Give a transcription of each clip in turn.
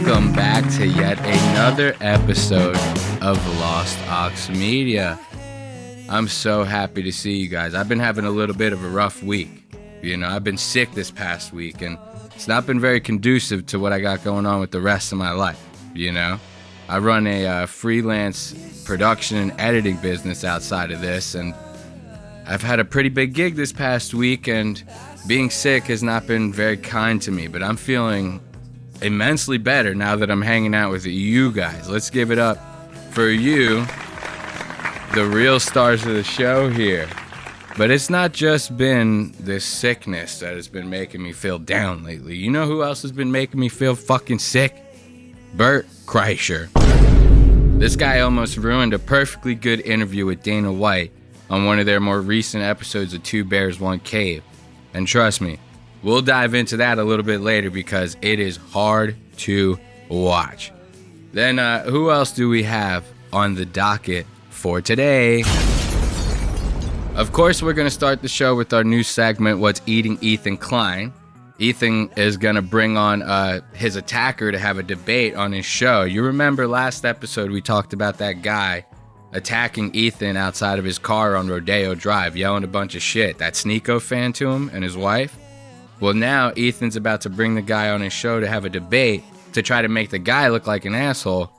welcome back to yet another episode of Lost Aux Media. I'm so happy to see you guys. I've been having a little bit of a rough week. You know, I've been sick this past week, and it's not been very conducive to what I got going on with the rest of my life, you know? I run a freelance production and editing business outside of this, and I've had a pretty big gig this past week, and being sick has not been very kind to me, but I'm feeling immensely better now that I'm hanging out with you guys. Let's give it up for you, the real stars of the show here. But it's not just been this sickness that has been making me feel down lately. You know who else has been making me feel fucking sick? Bert Kreischer. This guy almost ruined a perfectly good interview with Dana White on one of their more recent episodes of Two Bears, One Cave. And trust me, we'll dive into that a little bit later because it is hard to watch. Then who else do we have on the docket for today? Of course, we're going to start the show with our new segment, What's Eating Ethan Klein. Ethan is going to bring on his attacker to have a debate on his show. You remember last episode we talked about that guy attacking Ethan outside of his car on Rodeo Drive, yelling a bunch of shit. That Sneeko fan to him and his wife. Well, now Ethan's about to bring the guy on his show to have a debate to try to make the guy look like an asshole.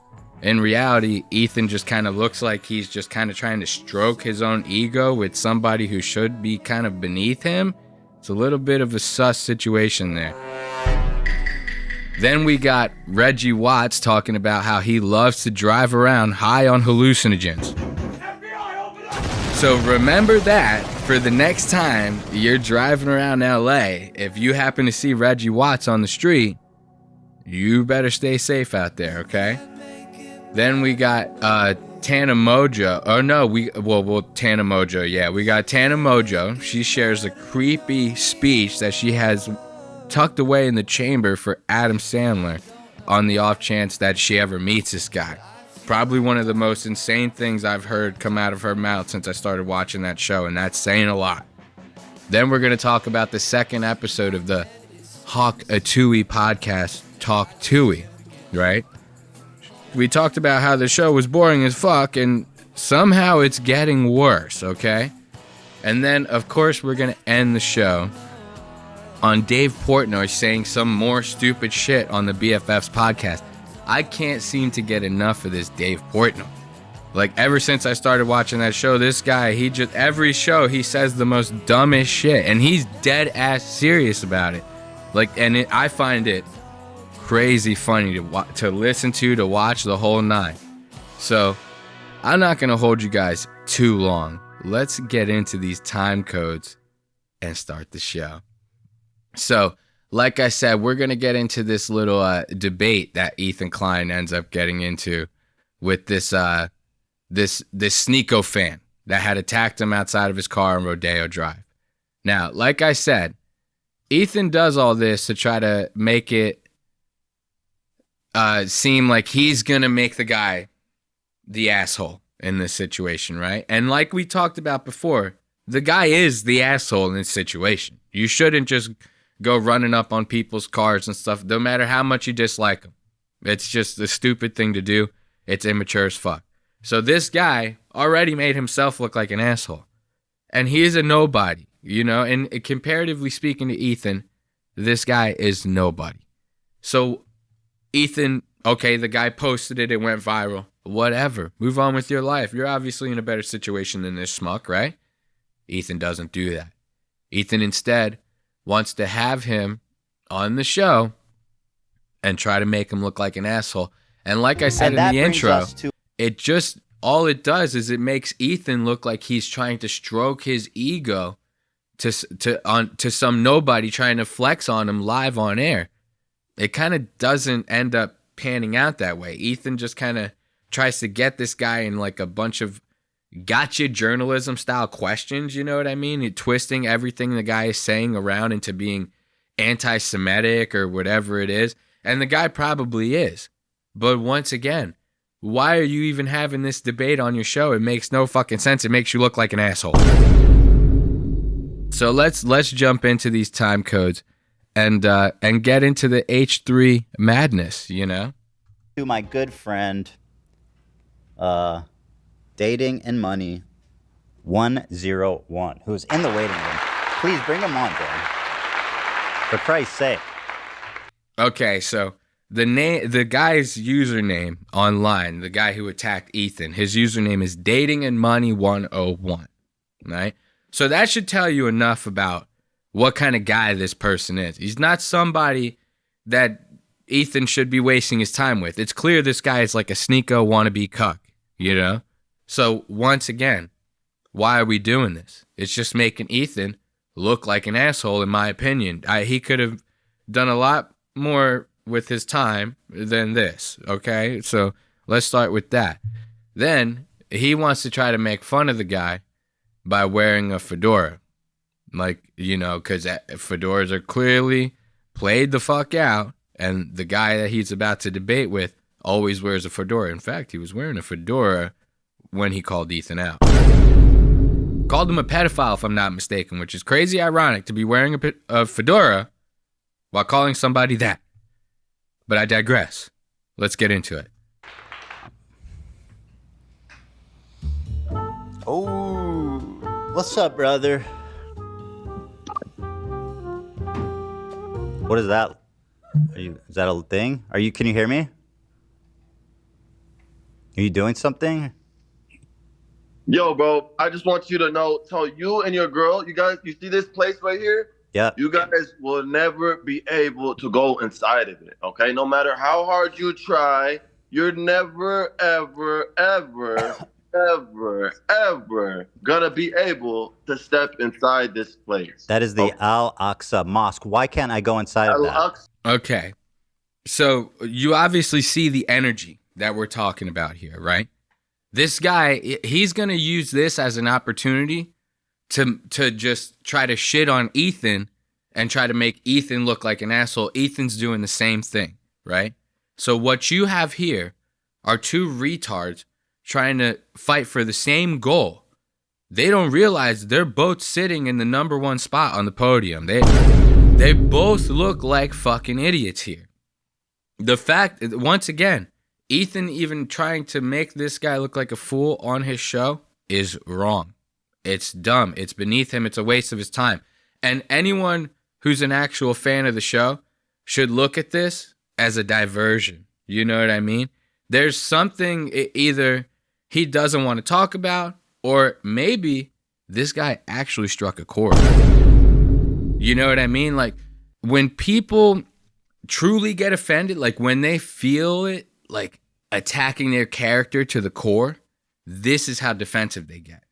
In reality, Ethan just kind of looks like he's just kind of trying to stroke his own ego with somebody who should be kind of beneath him. It's a little bit of a sus situation there. Then we got Reggie Watts talking about how he loves to drive around high on hallucinogens. FBI, open up! So remember that for the next time you're driving around LA, if you happen to see Reggie Watts on the street, you better stay safe out there, okay? Then we got Tana Mojo. Oh no, Tana Mojo, yeah. We got Tana Mojo. She shares a creepy speech that she has tucked away in the chamber for Adam Sandler on the off chance that she ever meets this guy. Probably one of the most insane things I've heard come out of her mouth since I started watching that show, and that's saying a lot. Then we're going to talk about the second episode of the Talk Tuah podcast, Talk Tuah, right? We talked about how the show was boring as fuck, and somehow it's getting worse, okay? And then, of course, we're going to end the show on Dave Portnoy saying some more stupid shit on the BFFs podcast. I can't seem to get enough of this Dave Portnoy. Like, ever since I started watching that show, this guy, every show, he says the most dumbest shit, and he's dead ass serious about it. Like, I find it crazy funny to listen to watch the whole nine. So, I'm not going to hold you guys too long. Let's get into these time codes and start the show. So, like I said, we're going to get into this little debate that Ethan Klein ends up getting into with this Sneeko fan that had attacked him outside of his car on Rodeo Drive. Now, like I said, Ethan does all this to try to make it seem like he's going to make the guy the asshole in this situation, right? And like we talked about before, the guy is the asshole in this situation. You shouldn't just go running up on people's cars and stuff, no matter how much you dislike them. It's just a stupid thing to do. It's immature as fuck. So this guy already made himself look like an asshole. And he is a nobody, you know? And comparatively speaking to Ethan, this guy is nobody. So Ethan, okay, the guy posted it, it went viral. Whatever. Move on with your life. You're obviously in a better situation than this schmuck, right? Ethan doesn't do that. Ethan instead wants to have him on the show and try to make him look like an asshole. And like I said in the intro, all it does is it makes Ethan look like he's trying to stroke his ego to some nobody trying to flex on him live on air. It kind of doesn't end up panning out that way. Ethan just kind of tries to get this guy in like a bunch of gotcha journalism style questions, you know what I mean? Twisting everything the guy is saying around into being anti-Semitic or whatever it is. And the guy probably is. But once again, why are you even having this debate on your show? It makes no fucking sense. It makes you look like an asshole. So let's jump into these time codes and get into the H3 madness, you know? To my good friend, Dating and Money 101, who's in the waiting room. Please bring him on, Dan. For Christ's sake. Okay, so the guy's username online, the guy who attacked Ethan, his username is Dating and Money 101, right? So that should tell you enough about what kind of guy this person is. He's not somebody that Ethan should be wasting his time with. It's clear this guy is like a sneako wannabe cuck, you know? So once again, why are we doing this? It's just making Ethan look like an asshole, in my opinion. He could have done a lot more with his time than this, okay? So let's start with that. Then he wants to try to make fun of the guy by wearing a fedora. Like, you know, because fedoras are clearly played the fuck out, and the guy that he's about to debate with always wears a fedora. In fact, he was wearing a fedora when he called Ethan out. Called him a pedophile, if I'm not mistaken, which is crazy ironic to be wearing a fedora while calling somebody that. But I digress. Let's get into it. Oh, what's up, brother? What is that? Is that a thing? Can you hear me? Are you doing something? Yo, bro, I just want you to know, tell you and your girl, you see this place right here? Yeah. You guys will never be able to go inside of it, okay? No matter how hard you try, you're never, ever, ever, ever, ever gonna be able to step inside this place. That is the Al-Aqsa Mosque. Why can't I go inside of that? Okay. So you obviously see the energy that we're talking about here, right? This guy, he's going to use this as an opportunity to just try to shit on Ethan and try to make Ethan look like an asshole. Ethan's doing the same thing, right? So what you have here are two retards trying to fight for the same goal. They don't realize they're both sitting in the number one spot on the podium. They both look like fucking idiots here. The fact, once again, Ethan even trying to make this guy look like a fool on his show is wrong. It's dumb. It's beneath him. It's a waste of his time. And anyone who's an actual fan of the show should look at this as a diversion. You know what I mean? There's something either he doesn't want to talk about, or maybe this guy actually struck a chord. You know what I mean? Like, when people truly get offended, like when they feel it, like attacking their character to the core, this is how defensive they get.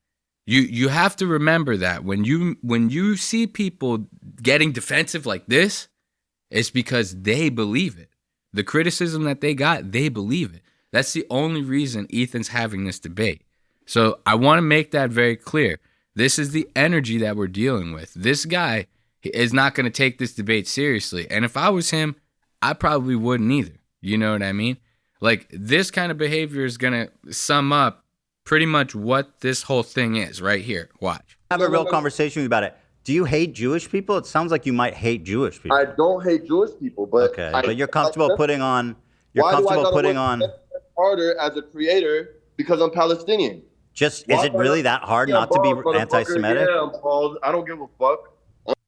You have to remember that when you see people getting defensive like this, it's because they believe it. The criticism that they got, they believe it. That's the only reason Ethan's having this debate. So I want to make that very clear. This is the energy that we're dealing with. This guy is not going to take this debate seriously. And if I was him, I probably wouldn't either. You know what I mean? Like, this kind of behavior is going to sum up pretty much what this whole thing is right here. Watch. Have a real conversation with you about it. Do you hate Jewish people? It sounds like you might hate Jewish people. I don't hate Jewish people, but okay. But you're comfortable putting on. You're comfortable putting on. Harder as a creator because I'm Palestinian. Is it really that hard not to be anti-Semitic? Yeah, I'm bald. I don't give a fuck.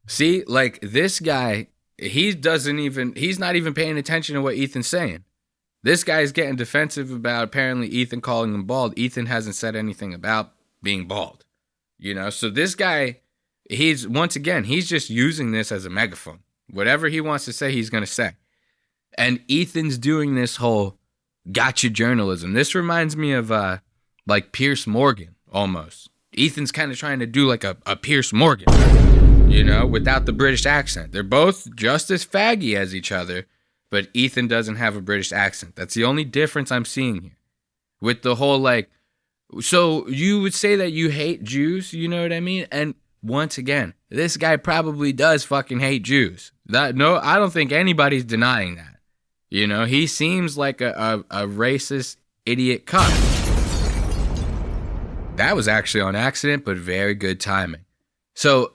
See, like, this guy, he's not even paying attention to what Ethan's saying. This guy's getting defensive about apparently Ethan calling him bald. Ethan hasn't said anything about being bald. You know, so this guy, he's just using this as a megaphone. Whatever he wants to say, he's going to say. And Ethan's doing this whole gotcha journalism. This reminds me of like Piers Morgan almost. Ethan's kind of trying to do like a Piers Morgan, you know, without the British accent. They're both just as faggy as each other, but Ethan doesn't have a British accent. That's the only difference I'm seeing here. With the whole like, so you would say that you hate Jews, you know what I mean? And once again, this guy probably does fucking hate Jews. I don't think anybody's denying that. You know, he seems like a racist idiot cuck. That was actually on accident, but very good timing. So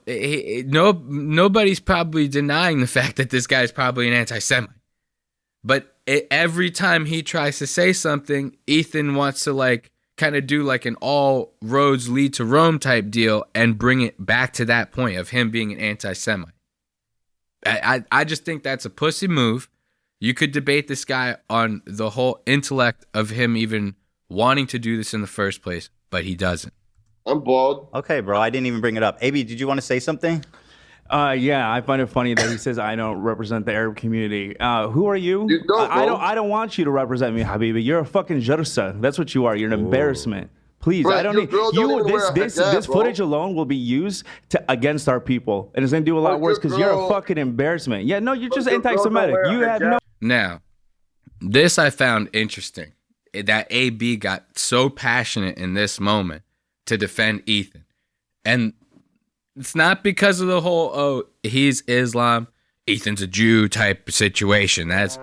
nobody's probably denying the fact that this guy's probably an anti-Semite. But every time he tries to say something, Ethan wants to like kind of do like an all roads lead to Rome type deal and bring it back to that point of him being an anti-Semite. I just think that's a pussy move. You could debate this guy on the whole intellect of him even wanting to do this in the first place, but he doesn't. I'm bald. Okay, bro. I didn't even bring it up. AB, did you want to say something? Yeah, I find it funny that he says I don't represent the Arab community. Who are you? You don't, bro. I don't want you to represent me, Habibi. You're a fucking Shirtussy. That's what you are. You're an embarrassment. Please, Bro, I don't your need girl don't you. even wear a This hijab, bro. footage alone will be used against our people, and it's gonna do a lot worse because you're a fucking embarrassment. Yeah, no, you're just your girl don't anti-Semitic. wear a You have hijab. no. Now, this I found interesting, that AB got so passionate in this moment to defend Ethan. And it's not because of the whole, oh, he's Islam, Ethan's a Jew type situation. That's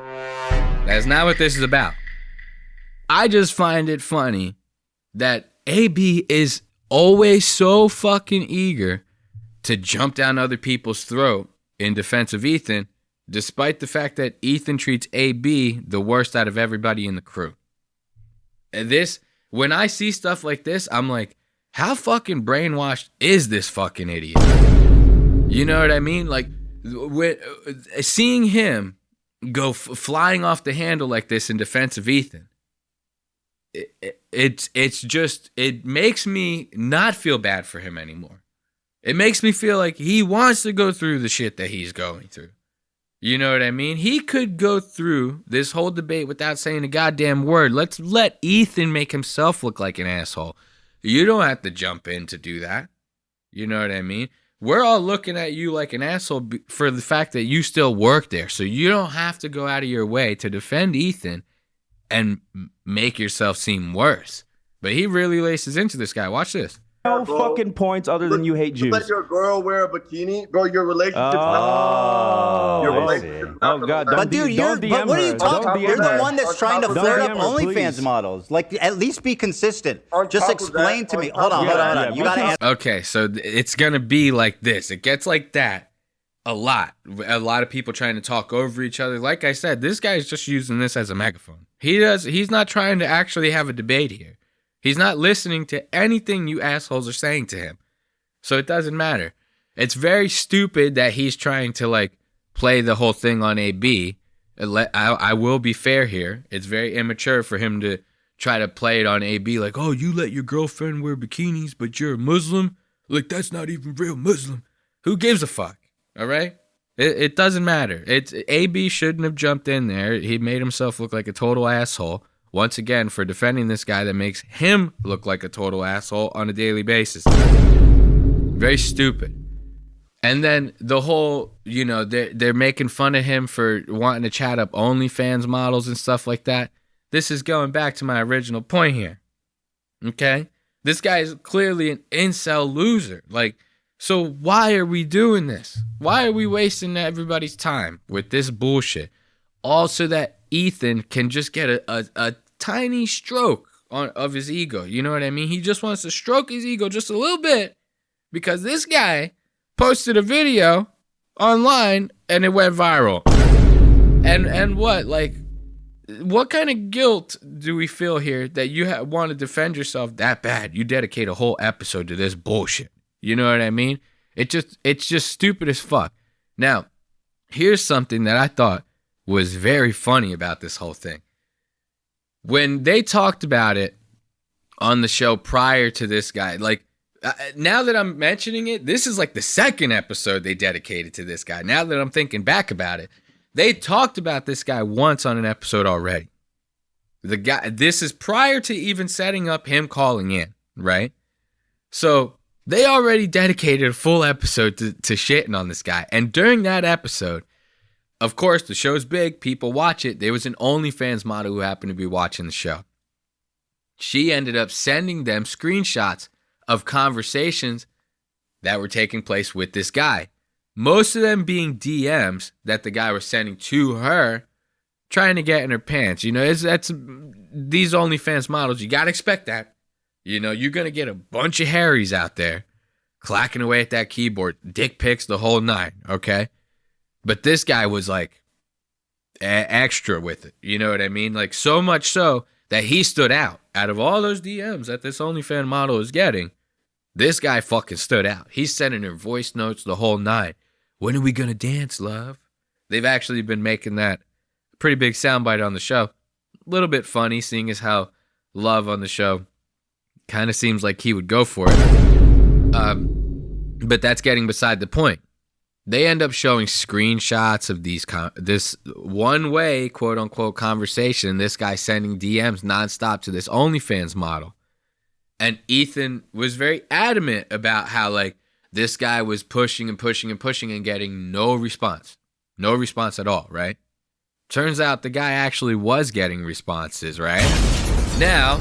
not what this is about. I just find it funny that AB is always so fucking eager to jump down other people's throat in defense of Ethan, despite the fact that Ethan treats AB the worst out of everybody in the crew. And when I see stuff like this, I'm like, how fucking brainwashed is this fucking idiot? You know what I mean? Like, seeing him go flying off the handle like this in defense of Ethan, it makes me not feel bad for him anymore. It makes me feel like he wants to go through the shit that he's going through. You know what I mean? He could go through this whole debate without saying a goddamn word. Let's let Ethan make himself look like an asshole. You don't have to jump in to do that. You know what I mean? We're all looking at you like an asshole for the fact that you still work there. So you don't have to go out of your way to defend Ethan and make yourself seem worse. But he really laces into this guy. Watch this. No fucking points other than you hate Jews. Let your girl wear a bikini, bro. Your relationship's Oh, your I relationship's see. not Oh, God, gonna But dude, Don't DM what are you her. talking Don't about? You're DM the her. one that's trying to Don't flirt DM up her, OnlyFans please. models. Like, at least be consistent. On Just top of explain that- to me. on Hold top on, of hold on, that- hold on. You gotta answer. Okay, so it's going to be like this. It gets like that a lot. A lot of people trying to talk over each other. Like I said, this guy's just using this as a megaphone. He's not trying to actually have a debate here. He's not listening to anything you assholes are saying to him. So it doesn't matter. It's very stupid that he's trying to like play the whole thing on AB. I will be fair here. It's very immature for him to try to play it on AB like, oh, you let your girlfriend wear bikinis, but you're a Muslim? Like, that's not even real Muslim. Who gives a fuck? All right? It doesn't matter. AB shouldn't have jumped in there. He made himself look like a total asshole. Once again, for defending this guy that makes him look like a total asshole on a daily basis. Very stupid. And then the whole, they're making fun of him for wanting to chat up OnlyFans models and stuff like that. This is going back to my original point here. Okay? This guy is clearly an incel loser. Like, so why are we doing this? Why are we wasting everybody's time with this bullshit? All so that Ethan can just get a tiny stroke of his ego. You know what I mean? He just wants to stroke his ego just a little bit because this guy posted a video online and it went viral. And what? Like, what kind of guilt do we feel here that you want to defend yourself that bad? You dedicate a whole episode to this bullshit. You know what I mean? It's just stupid as fuck. Now, here's something that I thought was very funny about this whole thing. When they talked about it on the show prior to this guy, like, now that I'm mentioning it, this is like the second episode they dedicated to this guy. Now that I'm thinking back about it, they talked about this guy once on an episode already. The guy, this is prior to even setting up him calling in, right? So they already dedicated a full episode to shitting on this guy. And during that episode, of course, the show's big. People watch it. There was an OnlyFans model who happened to be watching the show. She ended up sending them screenshots of conversations that were taking place with this guy. Most of them being DMs that the guy was sending to her, trying to get in her pants. That's these OnlyFans models. You got to expect that. You're going to get a bunch of Harrys out there clacking away at that keyboard, dick pics, the whole nine, okay? But this guy was like extra with it, you know what I mean? Like so much so that he stood out of all those DMs that this OnlyFans model is getting. This guy fucking stood out. He's sending her voice notes, the whole nine. When are we gonna dance, love? They've actually been making that a pretty big soundbite on the show. A little bit funny, seeing as how Love on the show kind of seems like he would go for it. But that's getting beside the point. They end up showing screenshots of this one-way, quote-unquote, conversation. This guy sending DMs nonstop to this OnlyFans model. And Ethan was very adamant about how, like, this guy was pushing and pushing and pushing and getting no response. No response at all, right? Turns out the guy actually was getting responses, right? Now,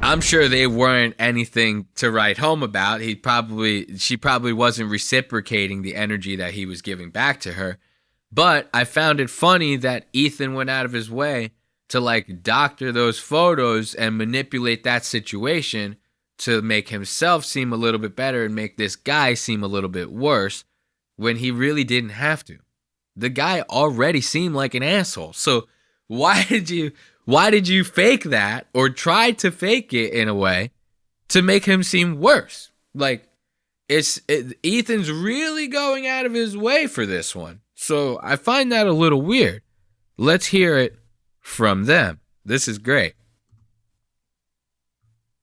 I'm sure they weren't anything to write home about. She probably wasn't reciprocating the energy that he was giving back to her. But I found it funny that Ethan went out of his way to like doctor those photos and manipulate that situation to make himself seem a little bit better and make this guy seem a little bit worse when he really didn't have to. The guy already seemed like an asshole. So why did you fake that or try to fake it in a way to make him seem worse? Like Ethan's really going out of his way for this one. So I find that a little weird. Let's hear it from them. This is great.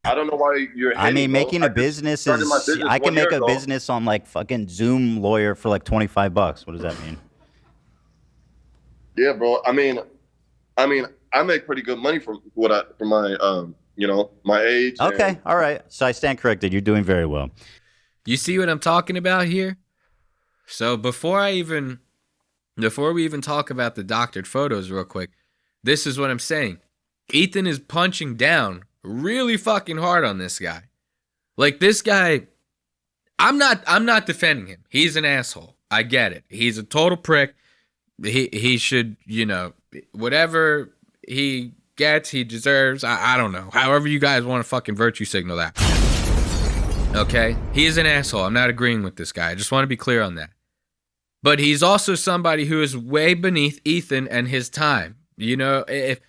I don't know why you're hating, I mean, bro. making a business is, I can make a business on like fucking Zoom lawyer for like $25. What does that mean? Yeah, bro. I mean, I make pretty good money from my my age. Okay, all right. So I stand corrected. You're doing very well. You see what I'm talking about here? So before we even talk about the doctored photos real quick, this is what I'm saying. Ethan is punching down really fucking hard on this guy. Like this guy, I'm not defending him. He's an asshole. I get it. He's a total prick. He should, whatever he gets, he deserves. I don't know. However you guys want to fucking virtue signal that. Okay? He is an asshole. I'm not agreeing with this guy. I just want to be clear on that. But he's also somebody who is way beneath Ethan and his time. If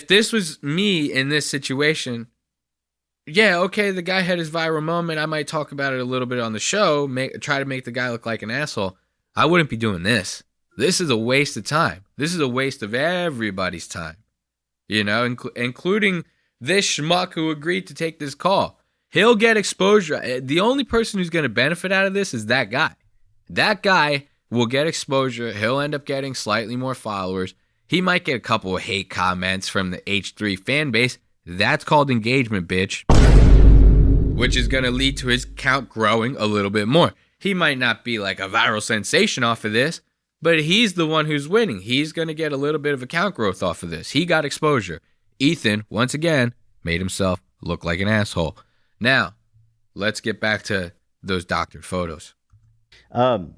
this was me in this situation, yeah, okay, the guy had his viral moment. I might talk about it a little bit on the show, try to make the guy look like an asshole. I wouldn't be doing this. This is a waste of time. This is a waste of everybody's time, including this schmuck who agreed to take this call. He'll get exposure. The only person who's going to benefit out of this is that guy. That guy will get exposure. He'll end up getting slightly more followers. He might get a couple of hate comments from the H3 fan base. That's called engagement, bitch. Which is going to lead to his count growing a little bit more. He might not be like a viral sensation off of this, but he's the one who's winning. He's going to get a little bit of account growth off of this. He got exposure. Ethan, once again, made himself look like an asshole. Now, let's get back to those doctored photos. Do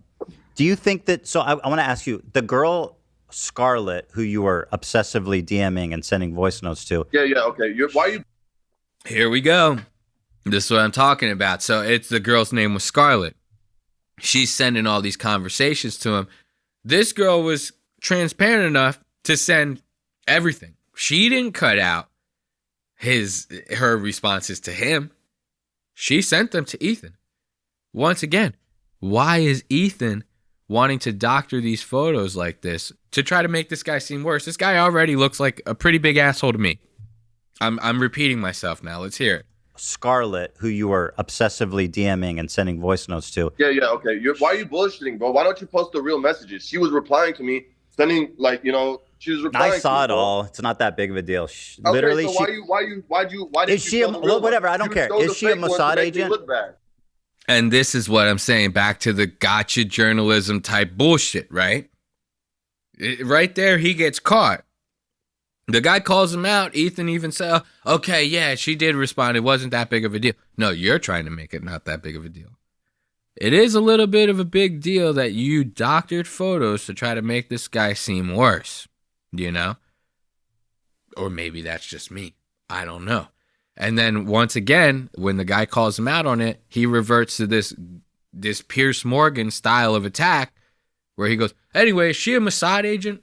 you think that, so I want to ask you, the girl Scarlett, who you were obsessively DMing and sending voice notes to. Yeah, okay. Here we go. This is what I'm talking about. So the girl's name was Scarlett. She's sending all these conversations to him. This girl was transparent enough to send everything. She didn't cut out her responses to him. She sent them to Ethan. Once again, why is Ethan wanting to doctor these photos like this to try to make this guy seem worse? This guy already looks like a pretty big asshole to me. I'm repeating myself now. Let's hear it. Scarlett, who you were obsessively DMing and sending voice notes to. Yeah, okay. Why are you bullshitting, bro? Why don't you post the real messages? She was replying to me, sending she was replying. I saw it all. It's not that big of a deal. Okay, literally, so why did is she whatever? I don't care. Is she a Mossad agent? And this is what I'm saying, back to the gotcha journalism type bullshit, right? Right there, he gets caught. The guy calls him out. Ethan even said, okay, yeah, she did respond. It wasn't that big of a deal. No, you're trying to make it not that big of a deal. It is a little bit of a big deal that you doctored photos to try to make this guy seem worse, Or maybe that's just me. I don't know. And then once again, when the guy calls him out on it, he reverts to this Piers Morgan style of attack where he goes, anyway, is she a Mossad agent?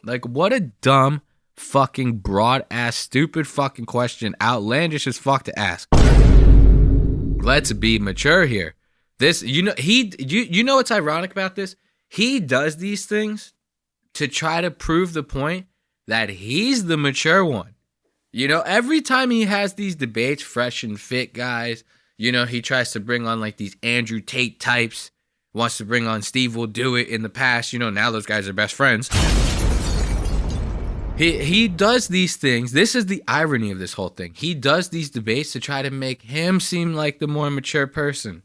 Like, what a dumb fucking broad ass stupid fucking question, outlandish as fuck to ask. Let's be mature here. This, you know what's ironic about this? He does these things to try to prove the point that he's the mature one. You know, every time he has these debates, fresh and fit guys, you know, he tries to bring on like these Andrew Tate types, wants to bring on Steve Will Do It in the past, you know, now those guys are best friends. He does these things. This is the irony of this whole thing. He does these debates to try to make him seem like the more mature person.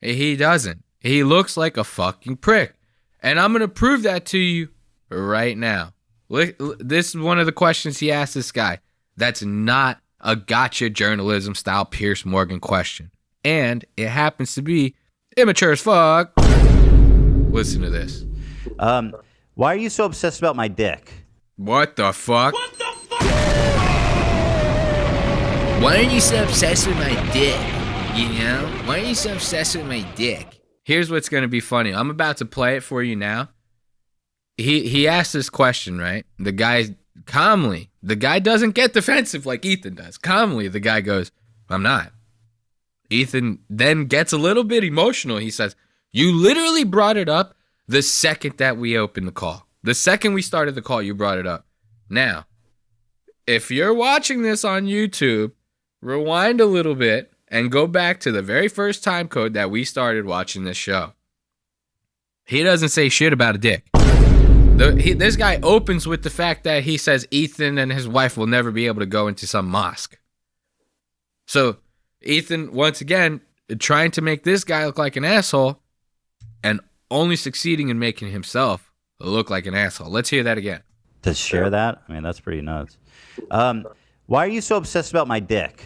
He doesn't. He looks like a fucking prick. And I'm going to prove that to you right now. This is one of the questions he asked this guy. That's not a gotcha journalism style Piers Morgan question. And it happens to be immature as fuck. Listen to this. Why are you so obsessed about my dick? What the fuck? What the fuck? Why are you so obsessed with my dick? You know? Why are you so obsessed with my dick? Here's what's going to be funny. I'm about to play it for you now. He asked this question, right? The guy calmly, the guy doesn't get defensive like Ethan does. Calmly, the guy goes, I'm not. Ethan then gets a little bit emotional. He says, you literally brought it up the second that we opened the call. The second we started the call, you brought it up. Now, if you're watching this on YouTube, rewind a little bit and go back to the very first time code that we started watching this show. He doesn't say shit about a dick. This guy opens with the fact that he says Ethan and his wife will never be able to go into some mosque. So Ethan, once again, trying to make this guy look like an asshole and only succeeding in making himself look like an asshole. Let's hear that again. To share that? I mean, that's pretty nuts. Why are you so obsessed about my dick?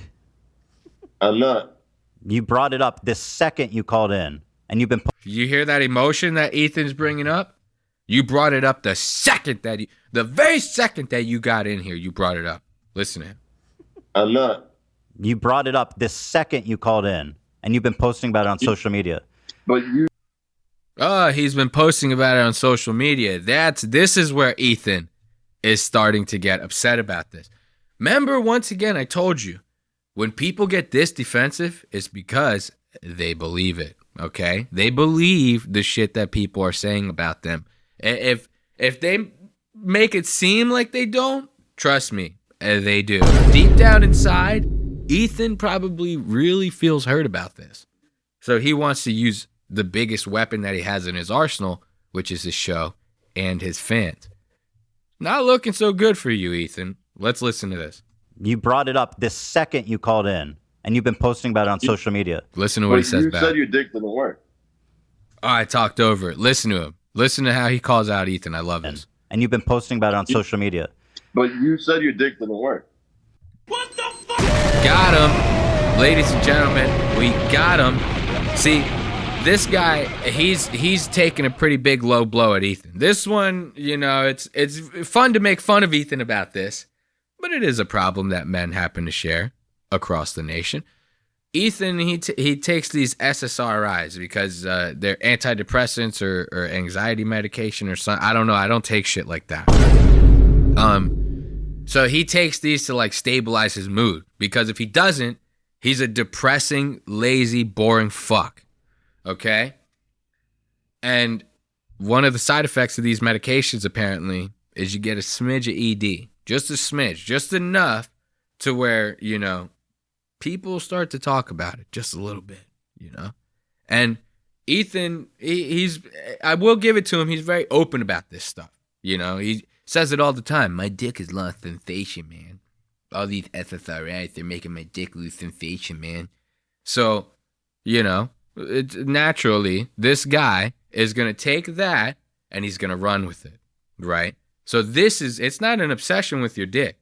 I'm not. You brought it up the second you called in, and you've been... You hear that emotion that Ethan's bringing up? You brought it up the very second that you got in here, you brought it up. Listen to him. I'm not. You brought it up the second you called in, and you've been posting about it on social media. But you... He's been posting about it on social media. This is where Ethan is starting to get upset about this. Remember, once again, I told you, when people get this defensive, it's because they believe it, okay? They believe the shit that people are saying about them. If they make it seem like they don't, trust me, they do. Deep down inside, Ethan probably really feels hurt about this. So he wants to use the biggest weapon that he has in his arsenal, which is his show and his fans. Not looking so good for you, Ethan. Let's listen to this. You brought it up the second you called in, and you've been posting about it on social media. Listen to what he says You back. said your dick didn't work. Oh, I talked over it. Listen to him. Listen to how he calls out Ethan. I love this. And you've been posting about it on social media. But you said your dick didn't work. What the fuck? Got him. Ladies and gentlemen, we got him. See, this guy, he's taking a pretty big low blow at Ethan. This one, you know, it's fun to make fun of Ethan about this, but it is a problem that men happen to share across the nation. Ethan, he takes these SSRIs because they're antidepressants or anxiety medication or something. I don't know. I don't take shit like that. So he takes these to like stabilize his mood, because if he doesn't, he's a depressing, lazy, boring fuck. Okay? And one of the side effects of these medications, apparently, is you get a smidge of ED. Just a smidge. Just enough to where, you know, people start to talk about it just a little bit, you know? And Ethan, he's I will give it to him, he's very open about this stuff. You know, he says it all the time. My dick has lost sensation, man. All these SSRIs, they're making my dick lose sensation, man. So, you know, naturally, this guy is going to take that and he's going to run with it, right? So it's not an obsession with your dick.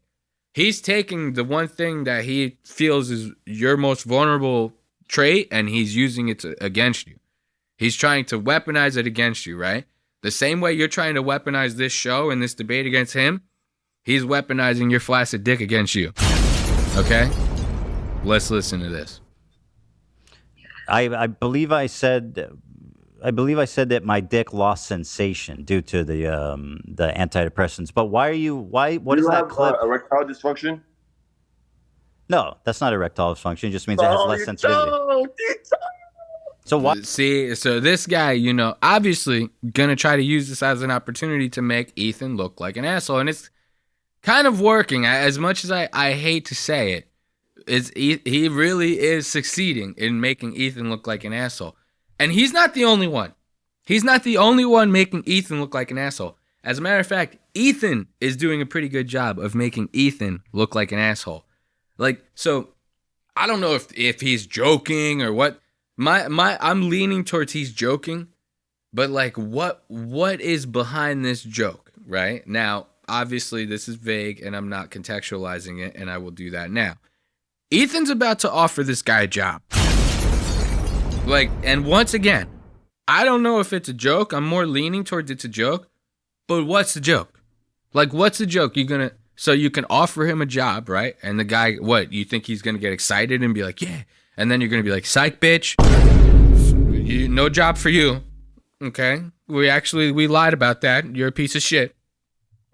He's taking the one thing that he feels is your most vulnerable trait and he's using it against you. He's trying to weaponize it against you, right? The same way you're trying to weaponize this show and this debate against him, he's weaponizing your flaccid dick against you. Okay? Let's listen to this. I believe I said that my dick lost sensation due to the antidepressants. But why are you? What is that clip? Erectile dysfunction? No, that's not erectile dysfunction. It just means it has less sensitivity. So why? See, so this guy, you know, obviously gonna try to use this as an opportunity to make Ethan look like an asshole, and it's kind of working. As much as I hate to say it, he really is succeeding in making Ethan look like an asshole, and he's not the only one. He's not the only one making Ethan look like an asshole. As a matter of fact, Ethan is doing a pretty good job of making Ethan look like an asshole. Like, so I don't know if he's joking or what. I'm leaning towards he's joking, but like what is behind this joke, right? Now, obviously this is vague and I'm not contextualizing it, and I will do that now. Ethan's about to offer this guy a job. Like, and once again, I don't know if it's a joke. I'm more leaning towards it's a joke, but what's the joke? Like, what's the joke? So you can offer him a job, right? And the guy, what, you think he's gonna get excited and be like, yeah. And then you're going to be like, psych, bitch. No job for you. Okay? We lied about that. You're a piece of shit.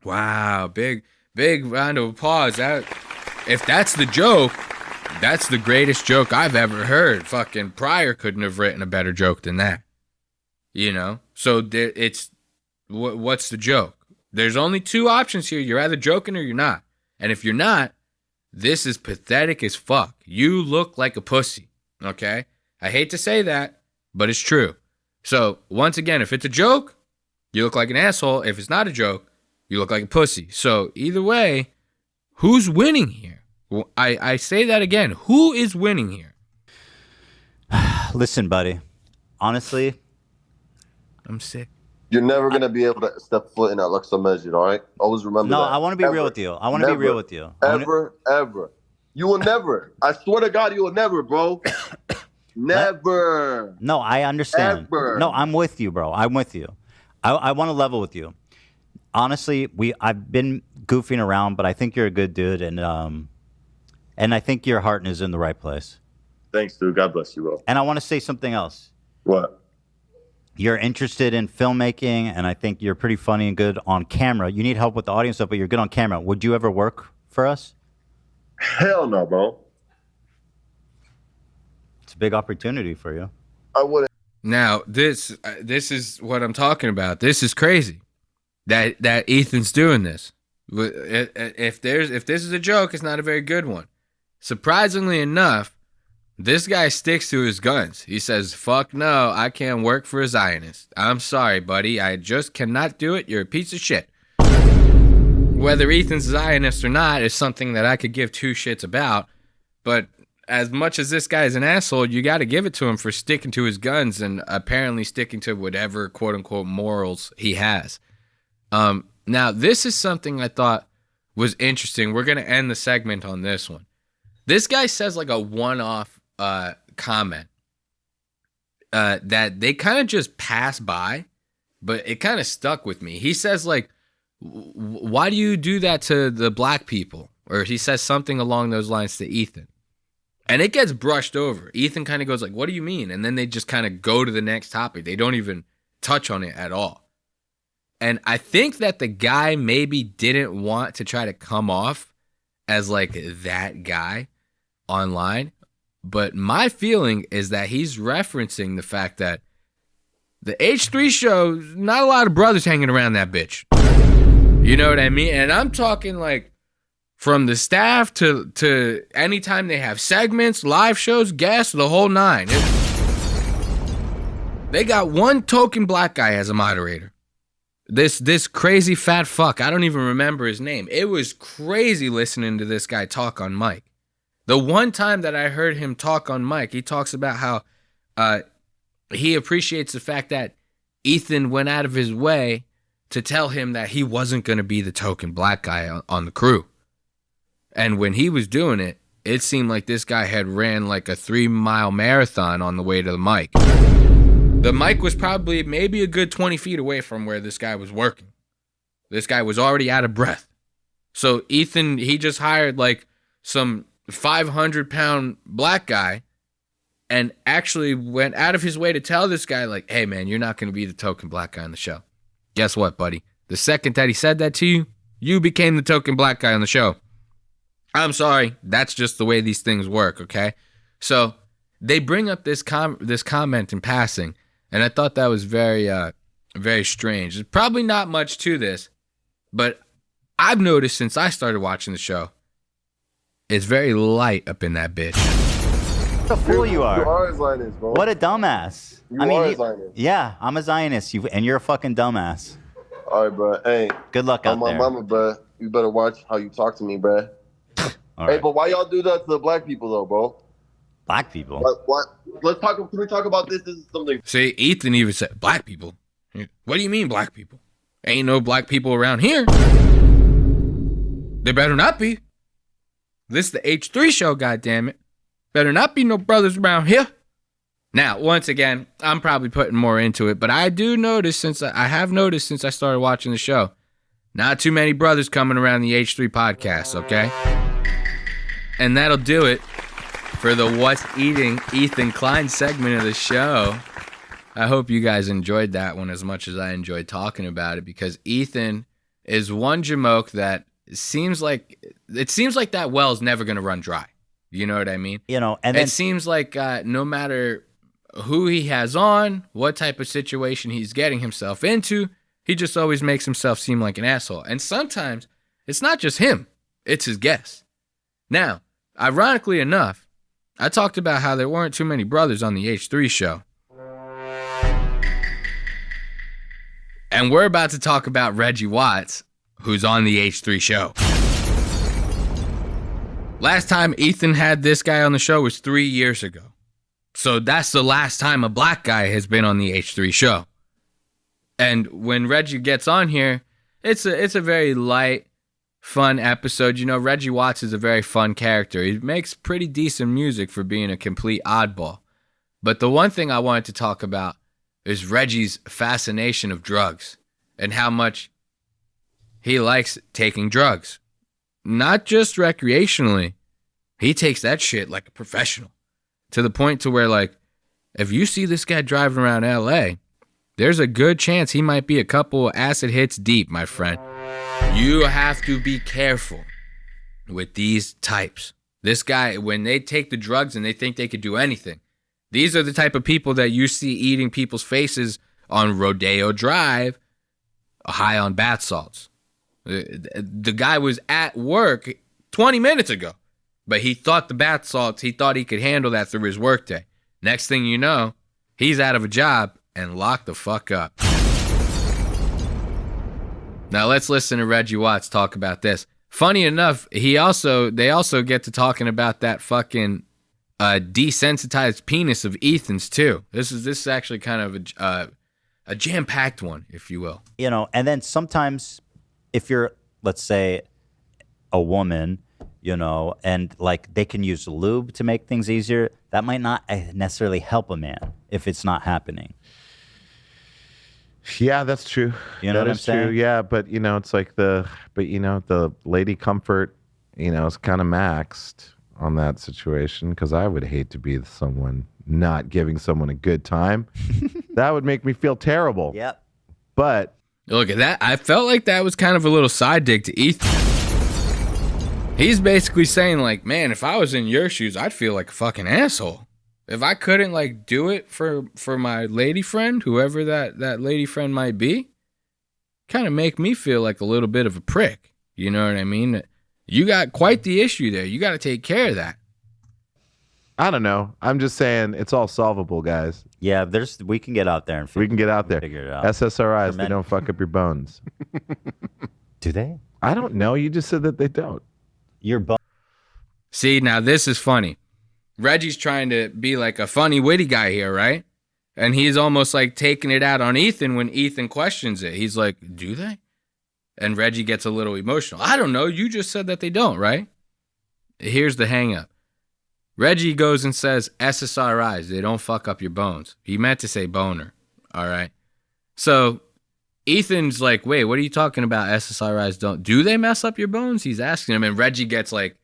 Wow. Big round of applause. If that's the joke, that's the greatest joke I've ever heard. Fucking Pryor couldn't have written a better joke than that. You know? So what's the joke? There's only two options here. You're either joking or you're not. And if you're not, this is pathetic as fuck. You look like a pussy, okay? I hate to say that, but it's true. So, once again, if it's a joke, you look like an asshole. If it's not a joke, you look like a pussy. So, either way, who's winning here? Well, I say that again. Who is winning here? Listen, buddy. Honestly, I'm sick. You're never going to be able to step foot in that Lost Aux Media, all right? Always remember that. No, I want to be real with you. Ever. You will never. I swear to God, you will never, bro. Never. No, I understand. Ever. No, I'm with you, bro. I'm with you. I want to level with you. Honestly, I've been goofing around, but I think you're a good dude, and I think your heart is in the right place. Thanks, dude. God bless you, bro. And I want to say something else. What? You're interested in filmmaking, and I think you're pretty funny and good on camera. You need help with the audience stuff, but you're good on camera. Would you ever work for us? Hell no, bro. It's a big opportunity for you. I wouldn't. Now, this is what I'm talking about. This is crazy that Ethan's doing this. If this is a joke, it's not a very good one. Surprisingly enough, this guy sticks to his guns. He says, fuck no, I can't work for a Zionist. I'm sorry, buddy. I just cannot do it. You're a piece of shit. Whether Ethan's a Zionist or not is something that I could give two shits about. But as much as this guy's an asshole, you got to give it to him for sticking to his guns and apparently sticking to whatever quote-unquote morals he has. Now, this is something I thought was interesting. We're going to end the segment on this one. This guy says like a one-off comment that they kind of just pass by, but it kind of stuck with me. He says like, why do you do that to the black people? Or he says something along those lines to Ethan. And it gets brushed over. Ethan kind of goes like, what do you mean? And then they just kind of go to the next topic. They don't even touch on it at all. And I think that the guy maybe didn't want to try to come off as like that guy online. But my feeling is that he's referencing the fact that the H3 show, not a lot of brothers hanging around that bitch. You know what I mean? And I'm talking like from the staff to anytime they have segments, live shows, guests, the whole nine. They got one token black guy as a moderator. This crazy fat fuck. I don't even remember his name. It was crazy listening to this guy talk on mic. The one time that I heard him talk on mic, he talks about how he appreciates the fact that Ethan went out of his way to tell him that he wasn't going to be the token black guy on the crew. And when he was doing it, it seemed like this guy had ran like a 3-mile marathon on the way to the mic. The mic was probably maybe a good 20 feet away from where this guy was working. This guy was already out of breath. So Ethan, he just hired like some 500-pound black guy and actually went out of his way to tell this guy, like, hey, man, you're not going to be the token black guy on the show. Guess what, buddy? The second that he said that to you, you became the token black guy on the show. I'm sorry. That's just the way these things work, okay? So they bring up this comment in passing, and I thought that was very, very strange. There's probably not much to this, but I've noticed since I started watching the show, it's very light up in that bitch. What a fool you are. You are a Zionist, bro. What a dumbass. You are a Zionist. Yeah, I'm a Zionist, and you're a fucking dumbass. All right, bro. Hey. Good luck out my there. mama, bro. You better watch how you talk to me, bro. All Hey, right. but why y'all do that to the black people, though, bro? Black people? What? Can we talk about this? This is something. See, Ethan even said, black people? What do you mean black people? Ain't no black people around here. There better not be. This is the H3 show, goddammit. Better not be no brothers around here. Now, once again, I'm probably putting more into it, but I do notice since I started watching the show, not too many brothers coming around the H3 podcast, okay? And that'll do it for the What's Eating Ethan Klein segment of the show. I hope you guys enjoyed that one as much as I enjoyed talking about it, because Ethan is one jamoke that seems like that well's never going to run dry. You know what I mean? You know, and then, it seems like no matter who he has on, what type of situation he's getting himself into, he just always makes himself seem like an asshole. And sometimes it's not just him, it's his guests. Now, ironically enough, I talked about how there weren't too many brothers on the H3 show. And we're about to talk about Reggie Watts, who's on the H3 show. Last time Ethan had this guy on the show was 3 years ago. So that's the last time a black guy has been on the H3 show. And when Reggie gets on here, it's a very light, fun episode. You know, Reggie Watts is a very fun character. He makes pretty decent music for being a complete oddball. But the one thing I wanted to talk about is Reggie's fascination of drugs and how much he likes taking drugs. Not just recreationally. He takes that shit like a professional. To the point to where, like, if you see this guy driving around LA, there's a good chance he might be a couple acid hits deep, my friend. You have to be careful with these types. This guy, when they take the drugs and they think they could do anything, these are the type of people that you see eating people's faces on Rodeo Drive, high on bath salts. The guy was at work 20 minutes ago, but he thought the bath salts, he thought he could handle that through his workday. Next thing you know, he's out of a job and locked the fuck up. Now let's listen to Reggie Watts talk about this. Funny enough, they also get to talking about that fucking desensitized penis of Ethan's too. This is actually kind of a jam-packed one, if you will. you know, and then sometimes if you're, let's say, a woman, you know, and like they can use lube to make things easier, that might not necessarily help a man if it's not happening. Yeah, that's true. You know what I'm saying? True. Yeah, but you know, it's like the lady comfort, you know, is kind of maxed on that situation, because I would hate to be someone not giving someone a good time. That would make me feel terrible. Yep. But Look at that. I felt like that was kind of a little side dig to Ethan. He's basically saying, like, man, if I was in your shoes, I'd feel like a fucking asshole. If I couldn't, like, do it for my lady friend, whoever that lady friend might be, kind of make me feel like a little bit of a prick. You know what I mean? You got quite the issue there. You got to take care of that. I don't know. I'm just saying it's all solvable, guys. Yeah, we can get out there and We can get out there. figure it out. SSRIs, they don't fuck up your bones. Do they? I don't know. You just said that they don't. Your bone. See, now this is funny. Reggie's trying to be like a funny, witty guy here, right? And he's almost like taking it out on Ethan when Ethan questions it. He's like, do they? And Reggie gets a little emotional. I don't know. You just said that they don't, right? Here's the hang up. Reggie goes and says SSRIs, they don't fuck up your bones. He meant to say boner, all right? So Ethan's like, wait, what are you talking about? SSRIs don't. Do they mess up your bones? He's asking him, and Reggie gets like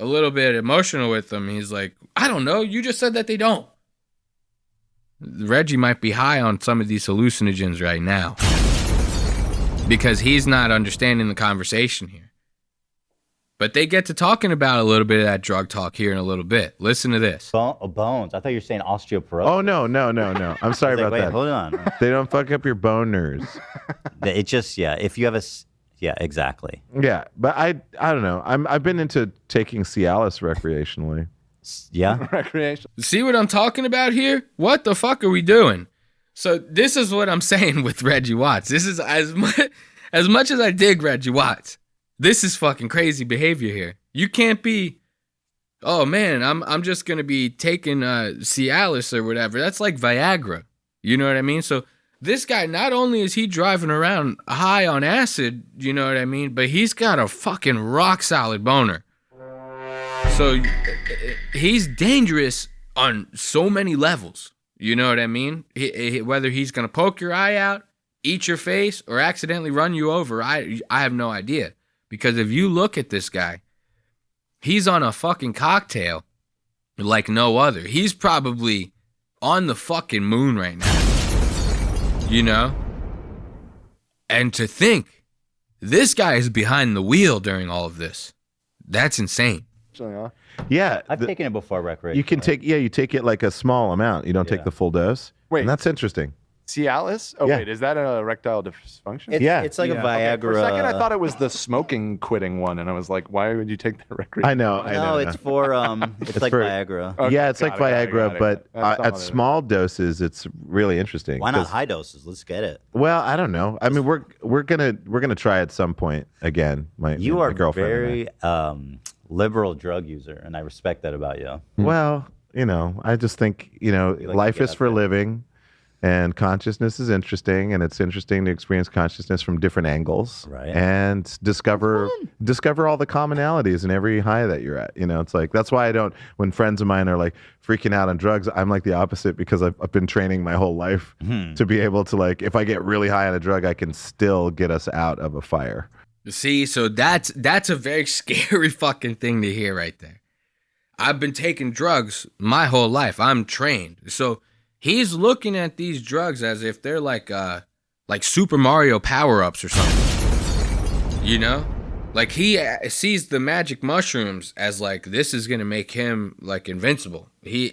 a little bit emotional with him. He's like, I don't know. You just said that they don't. Reggie might be high on some of these hallucinogens right now because he's not understanding the conversation here. But they get to talking about a little bit of that drug talk here in a little bit. Listen to this. Bones. I thought you were saying osteoporosis. Oh, no. I'm sorry about that. Hold on. They don't fuck up your boners. It just, if you have yeah, exactly. Yeah, but I don't know. I've been into taking Cialis recreationally. Yeah? Recreation. See what I'm talking about here? What the fuck are we doing? So this is what I'm saying with Reggie Watts. This is as much as I dig Reggie Watts. This is fucking crazy behavior here. You can't be, oh man, I'm just gonna be taking Cialis or whatever. That's like Viagra. You know what I mean? So this guy, not only is he driving around high on acid, you know what I mean, but he's got a fucking rock solid boner. So he's dangerous on so many levels. You know what I mean? Whether he's going to poke your eye out, eat your face, or accidentally run you over, I have no idea. Because if you look at this guy, he's on a fucking cocktail like no other. He's probably on the fucking moon right now. You know? And to think, this guy is behind the wheel during all of this. That's insane. Yeah. I've taken it before recreation. You can take, you take it like a small amount. You don't take the full dose. Wait. And that's interesting. Cialis? Oh, Yeah. wait, is that a erectile dysfunction? It's like a Viagra. Okay, for a second, I thought it was the smoking quitting one, and I was like, why would you take that recreation? I know. No, it's for, it's like for- Viagra. Okay, Yeah, it's like Viagra, but That's at all it is. small doses, it's really interesting. Why not 'cause- high doses? Let's get it. Well, I don't know. I mean, we're gonna try at some point again. You my are girlfriend and I. very liberal drug user, and I respect that about you. Well, I just think like life to get is out for there. living, and consciousness is interesting, and it's interesting to experience consciousness from different angles, Right. And discover all the commonalities in every high that you're at. It's like that's why I don't. When friends of mine are like freaking out on drugs, I'm like the opposite because I've been training my whole life to be able to if I get really high on a drug, I can still get us out of a fire. See, so that's a very scary fucking thing to hear right there. I've been taking drugs my whole life. I'm trained. So he's looking at these drugs as if they're like Super Mario power-ups or something. You know? Like he sees the magic mushrooms as like this is going to make him like invincible. He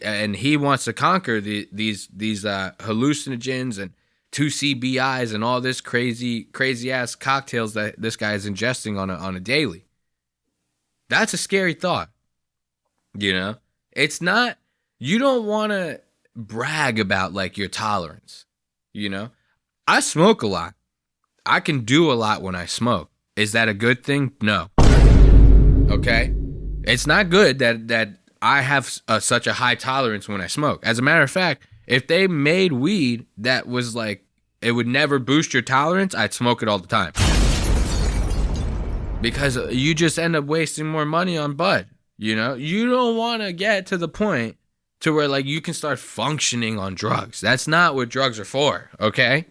wants to conquer these hallucinogens and 2CBIs and all this crazy ass cocktails that this guy is ingesting on a daily. That's a scary thought. It's not, you don't want to brag about like your tolerance. I smoke a lot. I can do a lot when I smoke. Is that a good thing? No. Okay. It's not good that I have such a high tolerance when I smoke. As a matter of fact, if they made weed that was like, it would never boost your tolerance, I'd smoke it all the time. Because you just end up wasting more money on bud. You don't want to get to the point to where like you can start functioning on drugs. That's not what drugs are for, okay?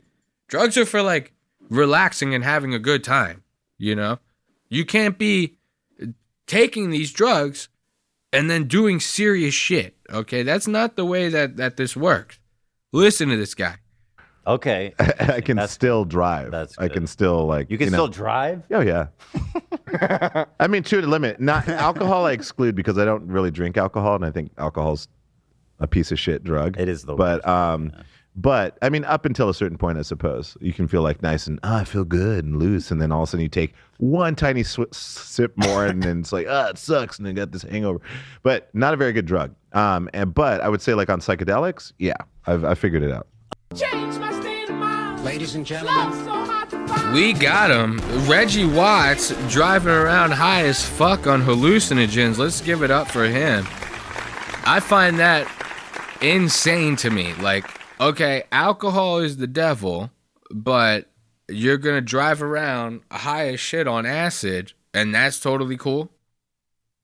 Drugs are for like relaxing and having a good time, You can't be taking these drugs and then doing serious shit, okay? That's not the way that this works. Listen to this guy. Okay. I can still drive. That's I good. can still You can still drive? Oh yeah. I mean, to a limit. Not alcohol. I exclude because I don't really drink alcohol, and I think alcohol's a piece of shit drug. It is the but worst. but I mean, up until a certain point, I suppose you can feel like nice and I feel good and loose, and then all of a sudden you take one tiny sip more, and then it's like it sucks, and then got this hangover. But not a very good drug. But I would say like on psychedelics, yeah, I figured it out. Ladies and gentlemen, We got him. Reggie Watts driving around high as fuck on hallucinogens. Let's give it up for him. I find that insane to me. Like, okay, alcohol is the devil, but you're going to drive around high as shit on acid, and that's totally cool?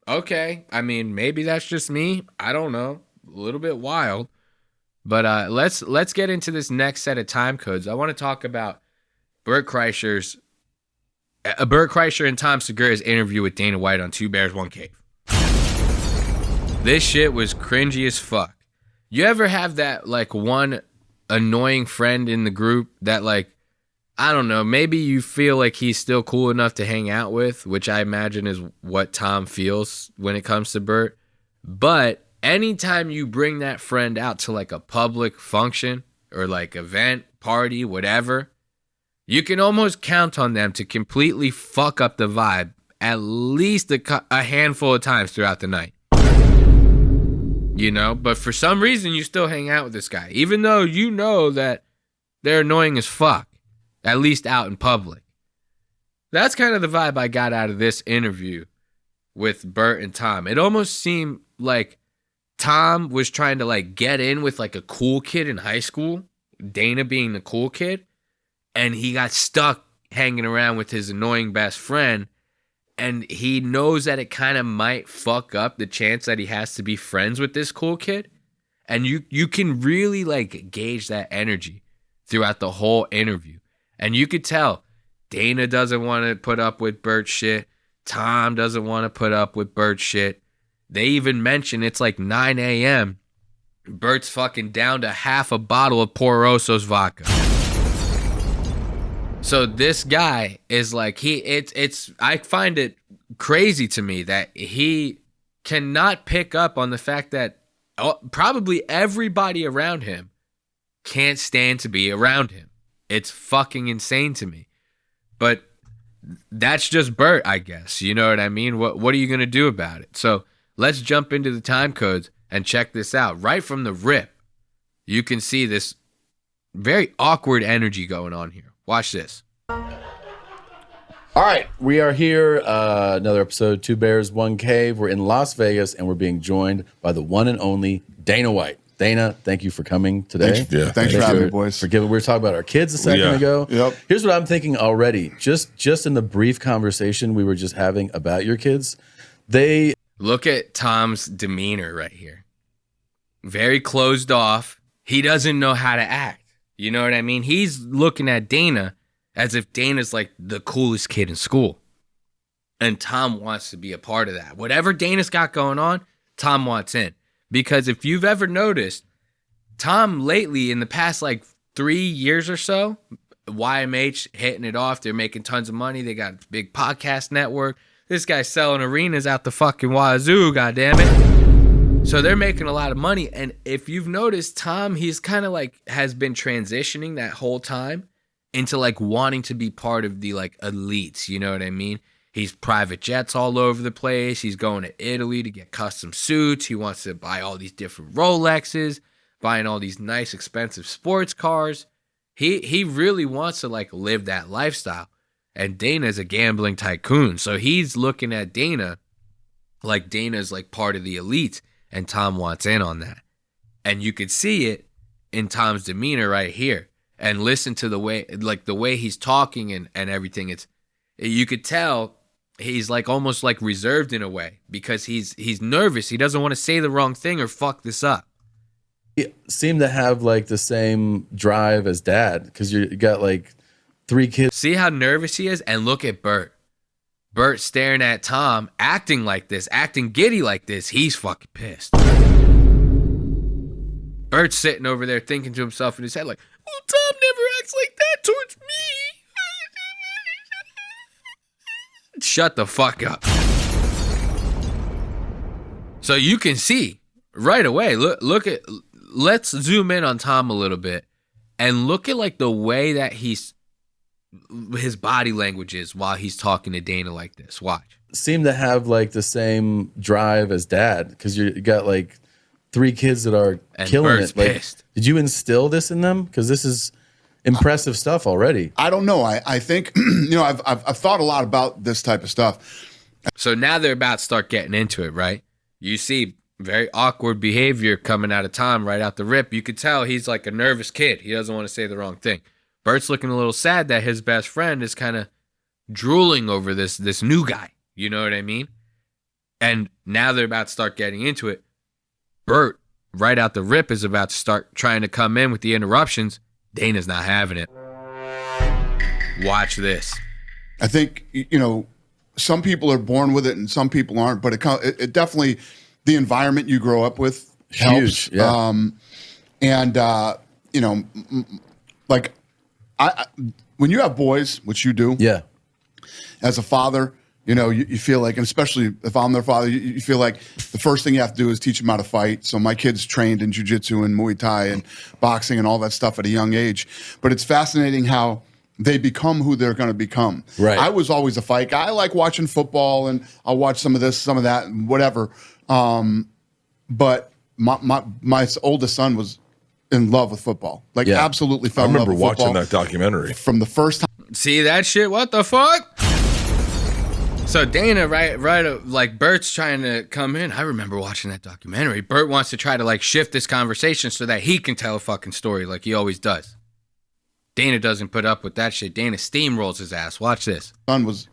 Okay, I mean, maybe that's just me. I don't know. A little bit wild. But let's get into this next set of time codes. I want to talk about Bert Kreischer and Tom Segura's interview with Dana White on Two Bears, One Cave. This shit was cringy as fuck. You ever have that like one annoying friend in the group that like, I don't know, maybe you feel like he's still cool enough to hang out with, which I imagine is what Tom feels when it comes to Bert. But anytime you bring that friend out to like a public function or like event, party, whatever, you can almost count on them to completely fuck up the vibe at least a handful of times throughout the night. You know, but for some reason you still hang out with this guy, even though you know that they're annoying as fuck, at least out in public. That's kind of the vibe I got out of this interview with Bert and Tom. It almost seemed like Tom was trying to like get in with like a cool kid in high school, Dana being the cool kid, and he got stuck hanging around with his annoying best friend, and he knows that it kind of might fuck up the chance that he has to be friends with this cool kid. And you can really like gauge that energy throughout the whole interview. And you could tell Dana doesn't want to put up with Bert's shit. Tom doesn't want to put up with Bert's shit. They even mention it's like 9 a.m. Bert's fucking down to half a bottle of Poroso's vodka. So this guy is like, I find it crazy to me that he cannot pick up on the fact that probably everybody around him can't stand to be around him. It's fucking insane to me. But that's just Bert, I guess. You know what I mean? What are you going to do about it? So let's jump into the time codes and check this out. Right from the rip, you can see this very awkward energy going on here. Watch this. All right, we are here. Another episode, Two Bears, One Cave. We're in Las Vegas, and we're being joined by the one and only Dana White. Dana, thank you for coming today. Thanks for having me, boys. We were talking about our kids a second ago. Yep. Here's what I'm thinking already. Just in the brief conversation we were just having about your kids, they... Look at Tom's demeanor right here. Very closed off. He doesn't know how to act. You know what I mean? He's looking at Dana as if Dana's like the coolest kid in school. And Tom wants to be a part of that. Whatever Dana's got going on, Tom wants in. Because if you've ever noticed, Tom lately, in the past like 3 years or so, YMH hitting it off. They're making tons of money. They got a big podcast network. This guy's selling arenas out the fucking wazoo, goddammit. So they're making a lot of money. And if you've noticed, Tom, he's kind of like has been transitioning that whole time into like wanting to be part of the like elites. You know what I mean? He's private jets all over the place. He's going to Italy to get custom suits. He wants to buy all these different Rolexes, buying all these nice expensive sports cars. He really wants to like live that lifestyle. And Dana's a gambling tycoon. So he's looking at Dana like Dana's like part of the elites. And Tom wants in on that. And you could see it in Tom's demeanor right here. And listen to the way he's talking and everything. You could tell he's like almost like reserved in a way because he's nervous. He doesn't want to say the wrong thing or fuck this up. You seem to have like the same drive as Dad because you got like 3 kids. See how nervous he is? And look at Bert. Bert staring at Tom, acting like this, acting giddy like this. He's fucking pissed. Bert's sitting over there thinking to himself in his head like, well, Tom never acts like that towards me. Shut the fuck up. So you can see right away, let's zoom in on Tom a little bit and look at like the way that his body language is while he's talking to Dana like this. Watch. Seem to have like the same drive as Dad because you got like 3 kids that are killing Bert's it. Like, pissed. did you instill this in them? Because this is impressive stuff already. I don't know. I think I've thought a lot about this type of stuff. So now they're about to start getting into it, right? You see very awkward behavior coming out of Tom right out the rip. You could tell he's like a nervous kid. He doesn't want to say the wrong thing. Bert's looking a little sad that his best friend is kind of drooling over this new guy. You know what I mean? And now they're about to start getting into it. Bert, right out the rip, is about to start trying to come in with the interruptions. Dana's not having it. Watch this. I think, some people are born with it and some people aren't, but it definitely the environment you grow up with helps. Huge, yeah. You know, like I when you have boys, which you do, Yeah. as a father, you know, you feel like, and especially if I'm their father, you feel like the first thing you have to do is teach them how to fight. So my kids trained in jiu-jitsu and Muay Thai and boxing and all that stuff at a young age. But it's fascinating how they become who they're going to become. Right. I was always a fight guy. I like watching football, and I'll watch some of this, some of that, and whatever. But my oldest son was in love with football. Like, absolutely fell in love with football. I remember watching that documentary. From the first time. See that shit? What the fuck? So Dana, right, like Bert's trying to come in. I remember watching that documentary. Bert wants to try to like shift this conversation so that he can tell a fucking story like he always does. Dana doesn't put up with that shit. Dana steamrolls his ass. Watch this. Son was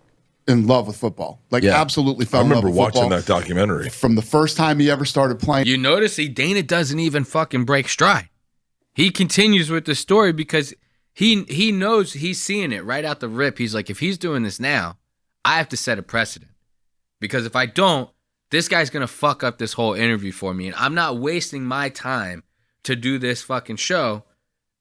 in love with football. Like, absolutely fell in love with football. I remember watching that documentary. From the first time he ever started playing. You notice Dana doesn't even fucking break stride. He continues with the story because he knows he's seeing it right out the rip. He's like, if he's doing this now, I have to set a precedent. Because if I don't, this guy's going to fuck up this whole interview for me. And I'm not wasting my time to do this fucking show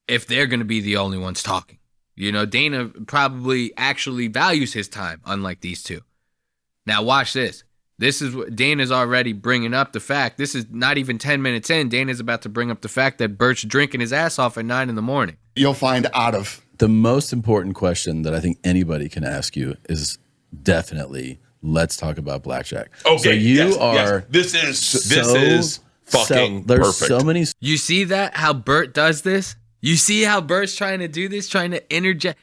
if they're going to be the only ones talking. You know, Dana probably actually values his time, unlike these two. Now watch this. This is what Dana's already bringing up the fact. This is not even 10 minutes in. Dana's about to bring up the fact that Bert's drinking his ass off at 9 a.m. You'll find out of. The most important question that I think anybody can ask you is definitely, let's talk about blackjack. Okay, so you are. Yes. This is fucking there's perfect. So many. You see that? How Bert does this? You see how Bert's trying to do this? Trying to interject.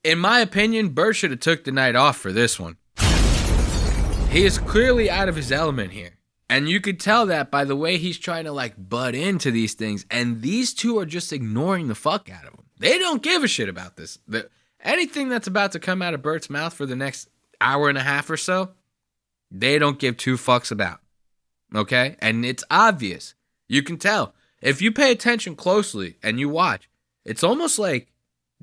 In my opinion, Bert should have took the night off for this one. He is clearly out of his element here. And you could tell that by the way he's trying to like butt into these things. And these two are just ignoring the fuck out of him. They don't give a shit about this. Anything that's about to come out of Bert's mouth for the next hour and a half or so, they don't give two fucks about. Okay? And it's obvious. You can tell. If you pay attention closely and you watch, it's almost like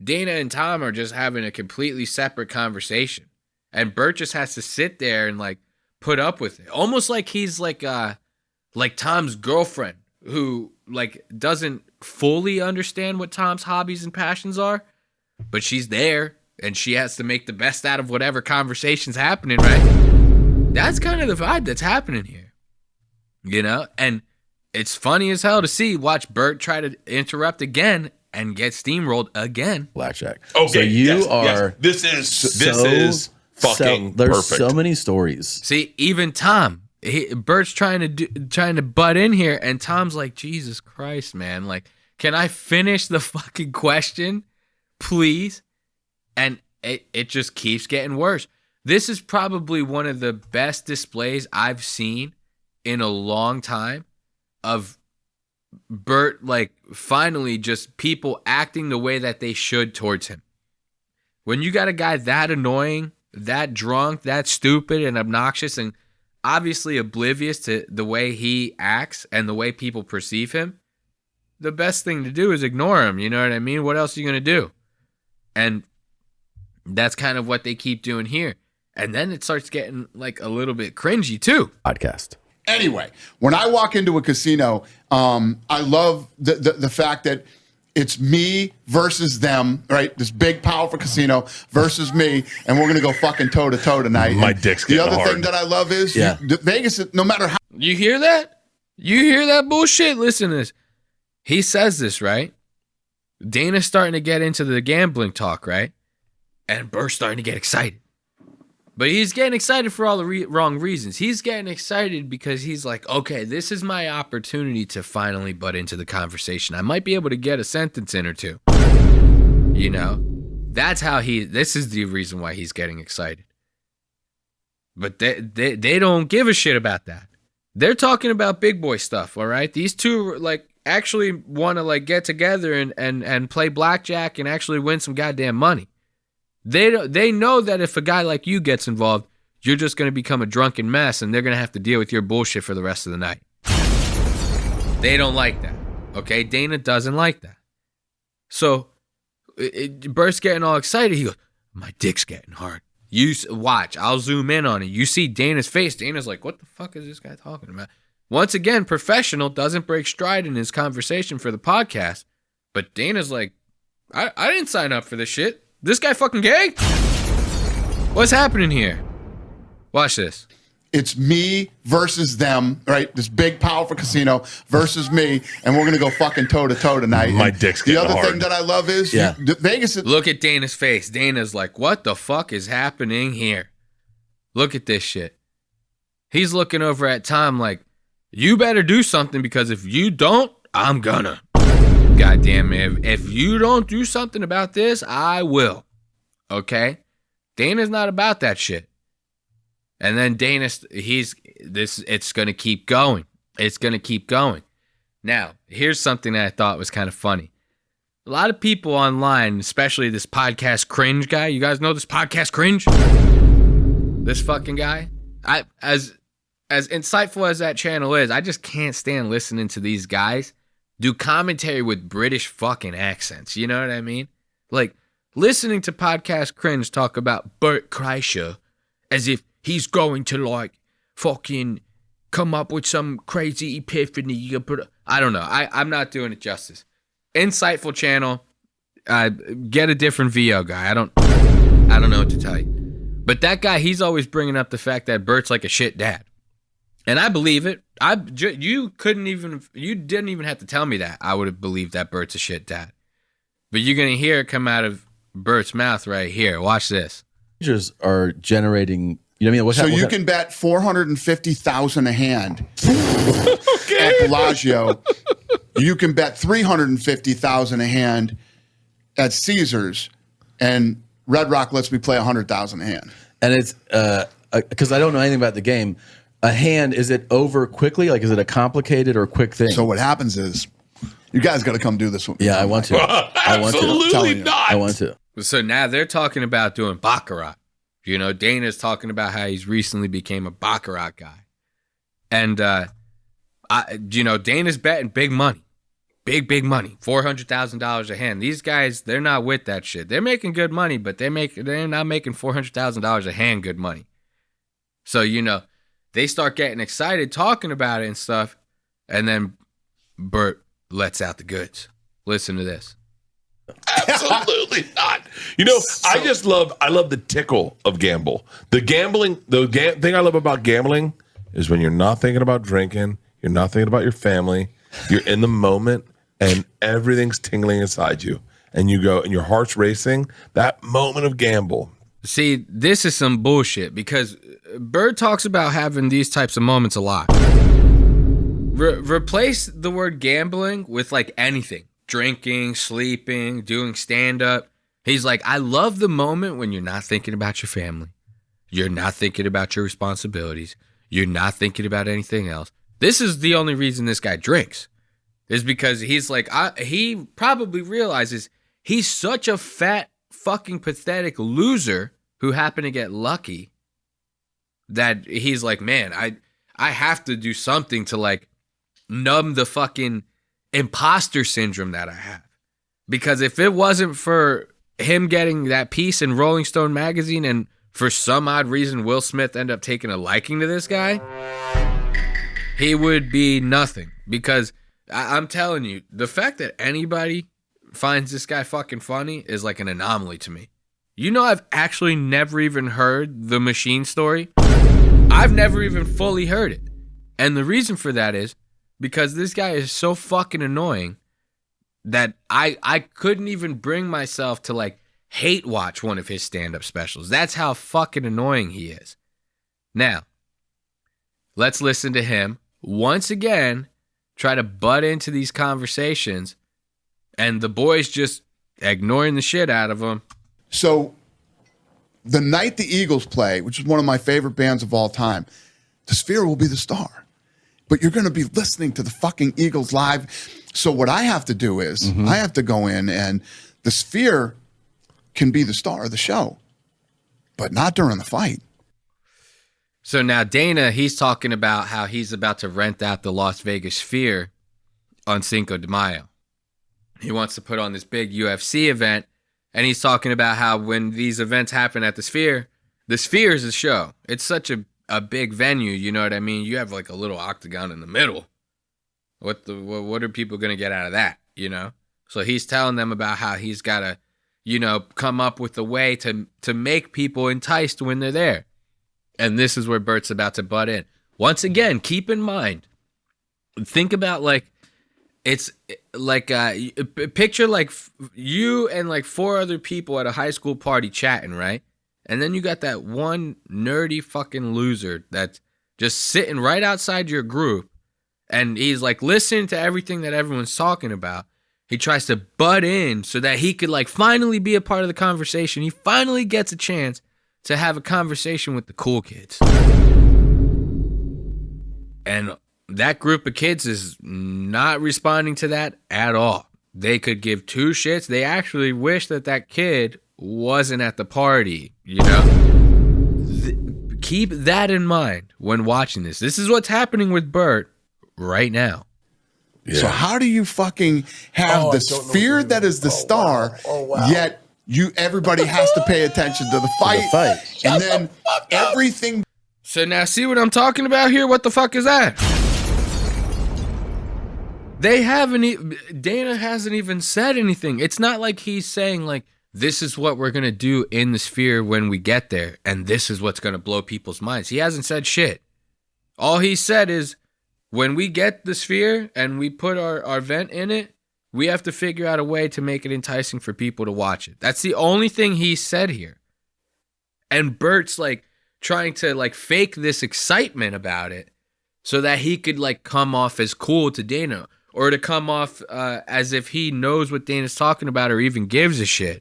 Dana and Tom are just having a completely separate conversation. And Bert just has to sit there and like put up with it. Almost like he's like Tom's girlfriend who like doesn't fully understand what Tom's hobbies and passions are, but she's there and she has to make the best out of whatever conversation's happening, right? That's kind of the vibe that's happening here. You know? And it's funny as hell to watch Bert try to interrupt again and get steamrolled again. Blackjack. Okay, so you are. Yes. This is fucking there's perfect. So many stories. See, even Tom, Bert's trying to butt in here, and Tom's like, Jesus Christ, man, like, can I finish the fucking question, please? And it just keeps getting worse. This is probably one of the best displays I've seen in a long time of Bert, like, finally just people acting the way that they should towards him. When you got a guy that annoying, that drunk, that stupid and obnoxious and obviously oblivious to the way he acts and the way people perceive him, the best thing to do is ignore him. You know what I mean? What else are you going to do? And that's kind of what they keep doing here. And then it starts getting like a little bit cringy too. Podcast. Anyway, when I walk into a casino, I love the fact that it's me versus them, right? This big, powerful casino versus me, and we're gonna go fucking toe to toe tonight. My dick's getting hard. The other thing that I love is Vegas. No matter how you hear that, bullshit. Listen to this. He says this, right? Dana's starting to get into the gambling talk, right? And Bert's starting to get excited. But he's getting excited for all the wrong reasons. He's getting excited because he's like, okay, this is my opportunity to finally butt into the conversation. I might be able to get a sentence in or two. You know? That's how this is the reason why he's getting excited. But they don't give a shit about that. They're talking about big boy stuff, all right? These two, like, actually want to, like, get together and play blackjack and actually win some goddamn money. They know that if a guy like you gets involved, you're just going to become a drunken mess and they're going to have to deal with your bullshit for the rest of the night. They don't like that. Okay? Dana doesn't like that. So, Bert's getting all excited. He goes, my dick's getting hard. You watch. I'll zoom in on it. You see Dana's face. Dana's like, what the fuck is this guy talking about? Once again, professional, doesn't break stride in his conversation for the podcast. But Dana's like, I didn't sign up for this shit. This guy fucking gay? What's happening here? Watch this. It's me versus them, right? This big, powerful casino versus me, and we're gonna go fucking toe to toe tonight. My And dick's the getting other hard. thing that I love is Vegas. Look at Dana's face. Dana's like, what the fuck is happening here? Look at this shit. He's looking over at Tom like, you better do something, because if you don't, I'm gonna. God damn it. If you don't do something about this, I will. Okay? Dana's not about that shit. And then it's going to keep going. It's going to keep going. Now, here's something that I thought was kind of funny. A lot of people online, especially this podcast cringe guy. You guys know this podcast cringe? This fucking guy? As insightful as that channel is, I just can't stand listening to these guys do commentary with British fucking accents. You know what I mean? Like, listening to podcast cringe talk about Bert Kreischer as if he's going to, like, fucking come up with some crazy epiphany. I don't know. I'm not doing it justice. Insightful channel. Get a different VO guy. I don't know what to tell you. But that guy, he's always bringing up the fact that Bert's like a shit dad. And I believe it. You didn't even have to tell me that. I would have believed that Bert's a shit dad. But you're going to hear it come out of Bert's mouth right here. Watch this. Are generating, you know what I mean? So you can bet $450,000 a hand at Bellagio. You can bet $350,000 a hand at Caesars, and Red Rock lets me play $100,000 a hand. And it's because I don't know anything about the game. A hand, is it over quickly? Like, is it a complicated or quick thing? So what happens is, you guys got to come do this with me. Yeah, I want to. Absolutely not. I want to. So now they're talking about doing Baccarat. You know, Dana's talking about how he's recently became a Baccarat guy. And, Dana's betting big money. Big money. $400,000 a hand. These guys, they're not with that shit. They're making good money, but they're not making $400,000 a hand good money. So, they start getting excited talking about it and stuff. And then Bert lets out the goods. Listen to this. Absolutely not. I love the tickle of gamble. The thing I love about gambling is when you're not thinking about drinking, you're not thinking about your family, you're in the moment, and everything's tingling inside you. And you go, and your heart's racing. That moment of gamble. See, this is some bullshit, because Bert talks about having these types of moments a lot. Replace the word gambling with, like, anything. Drinking, sleeping, doing stand-up. He's like, I love the moment when you're not thinking about your family. You're not thinking about your responsibilities. You're not thinking about anything else. This is the only reason this guy drinks. Is because he's like, he probably realizes he's such a fat, fucking pathetic loser who happened to get lucky that he's like, man, I have to do something to, like, numb the fucking imposter syndrome that I have. Because if it wasn't for him getting that piece in Rolling Stone magazine, and for some odd reason Will Smith ended up taking a liking to this guy, he would be nothing. Because I'm telling you, the fact that anybody finds this guy fucking funny is like an anomaly to me. I've actually never even heard the Machine story. I've never even fully heard it. And the reason for that is because this guy is so fucking annoying that I couldn't even bring myself to, like, hate watch one of his stand-up specials. That's how fucking annoying he is. Now, let's listen to him once again try to butt into these conversations, and the boys just ignoring the shit out of him. So the night the Eagles play, which is one of my favorite bands of all time, the Sphere will be the star. But you're going to be listening to the fucking Eagles live. So what I have to do is I have to go in, and the Sphere can be the star of the show, but not during the fight. So now Dana, he's talking about how he's about to rent out the Las Vegas Sphere on Cinco de Mayo. He wants to put on this big UFC event, and he's talking about how when these events happen at the Sphere is a show. It's such a a big venue, you know what I mean? You have like a little octagon in the middle. What are people going to get out of that, you know? So he's telling them about how he's got to, you know, come up with a way to make people enticed when they're there. And this is where Bert's about to butt in. Once again, keep in mind, think about like, it's like, picture like you and like 4 other people at a high school party chatting, right? And then you got that one nerdy fucking loser that's just sitting right outside your group. And he's like listening to everything that everyone's talking about. He tries to butt in so that he could like finally be a part of the conversation. He finally gets a chance to have a conversation with the cool kids. And that group of kids is not responding to that at all. They could give 2 shits. They actually wish that kid wasn't at the party, you know? Keep that in mind when watching this. This is what's happening with Bert right now. Yeah. So how do you fucking have the sphere that is the star, yet everybody has to pay attention to the fight. And then everything. So now see what I'm talking about here? What the fuck is that? Dana hasn't even said anything. It's not like he's saying like, this is what we're going to do in the sphere when we get there, and this is what's going to blow people's minds. He hasn't said shit. All he said is, when we get the sphere and we put our vent in it, we have to figure out a way to make it enticing for people to watch it. That's the only thing he said here. And Bert's like trying to like fake this excitement about it so that he could like come off as cool to Dana, or to come off as if he knows what Dana's talking about or even gives a shit.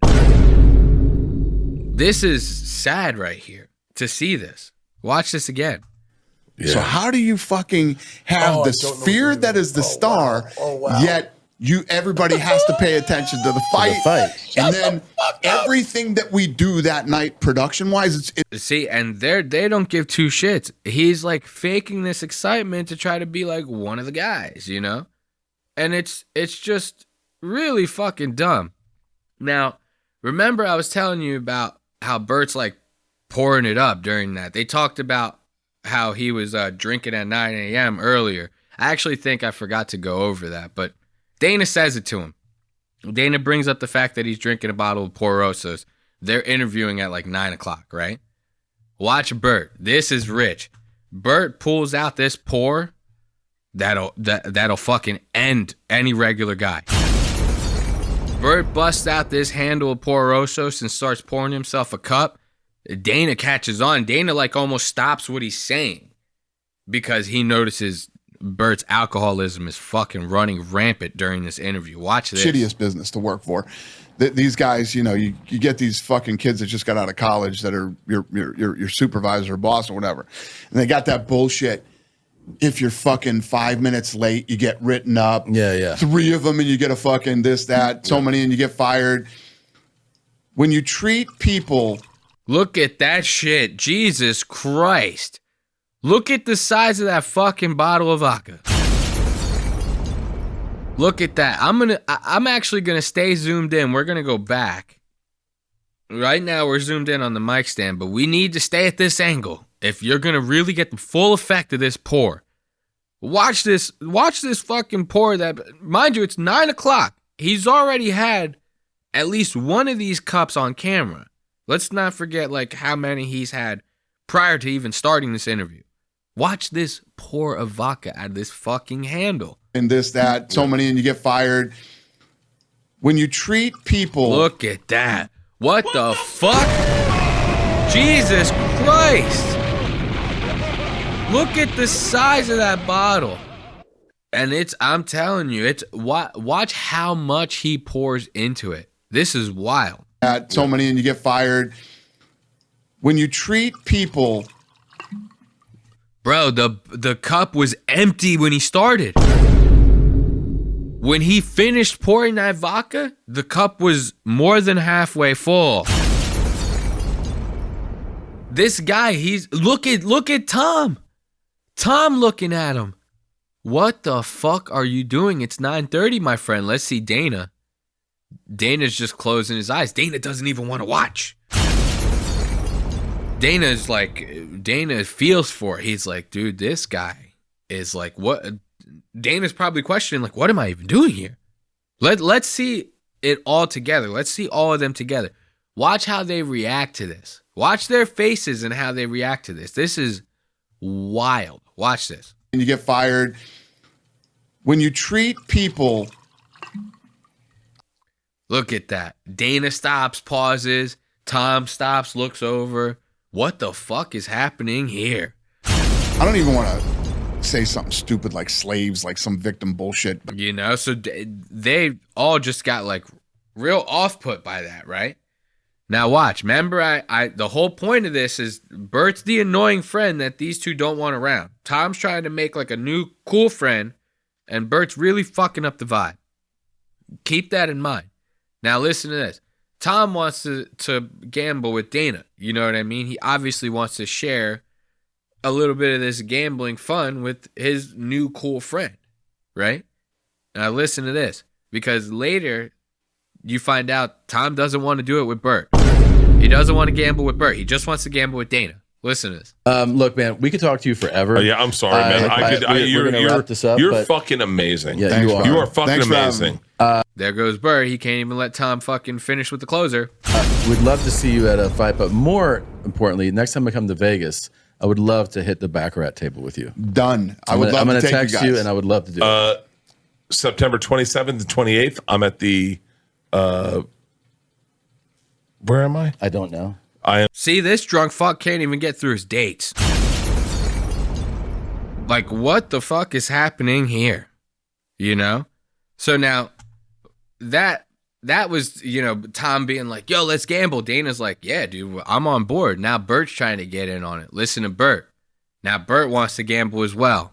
This is sad right here to see this. Watch this again. Yeah. So how do you fucking have the sphere that is the star, yet everybody has to pay attention to the fight. And then everything that we do that night production-wise, see, and they don't give 2 shits. He's like faking this excitement to try to be like one of the guys, you know? And it's just really fucking dumb. Now, remember I was telling you about how Bert's like pouring it up during that. They talked about how he was drinking at 9 a.m. earlier. I actually think I forgot to go over that, but Dana says it to him. Dana brings up the fact that he's drinking a bottle of Porosos. They're interviewing at like 9 o'clock, right? Watch Bert. This is rich. Bert pulls out this pour that'll fucking end any regular guy. Bert busts out this handle of Porosos and starts pouring himself a cup. Dana catches on. Dana like almost stops what he's saying because he notices Bert's alcoholism is fucking running rampant during this interview. Watch this. Shittiest business to work for. These guys, you know, you get these fucking kids that just got out of college that are your supervisor or boss or whatever. And they got that bullshit. If you're fucking 5 minutes late, you get written up. Yeah. 3 of them and you get a fucking this, that, so many and you get fired. When you treat people. Look at that shit. Jesus Christ. Look at the size of that fucking bottle of vodka. Look at that. I'm actually gonna stay zoomed in. We're gonna go back. Right now we're zoomed in on the mic stand, but we need to stay at this angle if you're gonna really get the full effect of this pour. Watch this fucking pour. That, mind you, it's 9 o'clock. He's already had at least one of these cups on camera. Let's not forget like how many he's had prior to even starting this interview. Watch this pour of vodka out of this fucking handle. And this, that, so many and you get fired. When you treat people. Look at that. What the fuck? Jesus Christ. Look at the size of that bottle. And I'm telling you, watch how much he pours into it. This is wild. So many and you get fired. When you treat people. Bro, the cup was empty when he started. When he finished pouring that vodka, the cup was more than halfway full. This guy, look at Tom. Tom looking at him. What the fuck are you doing? It's 9:30, my friend. Let's see Dana. Dana's just closing his eyes. Dana doesn't even want to watch. Dana feels for it. He's like, dude, this guy is like, what? Dana's probably questioning, like, what am I even doing here? Let's see it all together. Let's see all of them together. Watch how they react to this. Watch their faces and how they react to this. This is wild. Watch this. And you get fired. When you treat people. Look at that. Dana stops, pauses. Tom stops, looks over. What the fuck is happening here? I don't even want to say something stupid like slaves, like some victim bullshit. You know, so they all just got like real off-put by that, right? Now watch. Remember, I the whole point of this is Bert's the annoying friend that these two don't want around. Tom's trying to make like a new cool friend, and Bert's really fucking up the vibe. Keep that in mind. Now listen to this. Tom wants to gamble with Dana. You know what I mean? He obviously wants to share a little bit of this gambling fun with his new cool friend, right? Now listen to this, because later you find out Tom doesn't want to do it with Bert. He doesn't want to gamble with Bert. He just wants to gamble with Dana. Listen to this. Look, man, we could talk to you forever. Oh, yeah, I'm sorry, man. We're gonna wrap this up. You're fucking amazing. Yeah, Thanks, you are. You are fucking Thanks for amazing. There goes Bert. He can't even let Tom fucking finish with the closer. We'd love to see you at a fight, but more importantly, next time I come to Vegas, I would love to hit the Baccarat table with you. Done. I'm I'm gonna take text you you, guys. and I would love to do it. September 27th and 28th, I'm at the. Where am I? I don't know. I am. See, this drunk fuck can't even get through his dates. Like, what the fuck is happening here? You know? So now, that was, you know, Tom being like, yo, let's gamble. Dana's like, yeah, dude, I'm on board. Now Bert's trying to get in on it. Listen to Bert. Now Bert wants to gamble as well.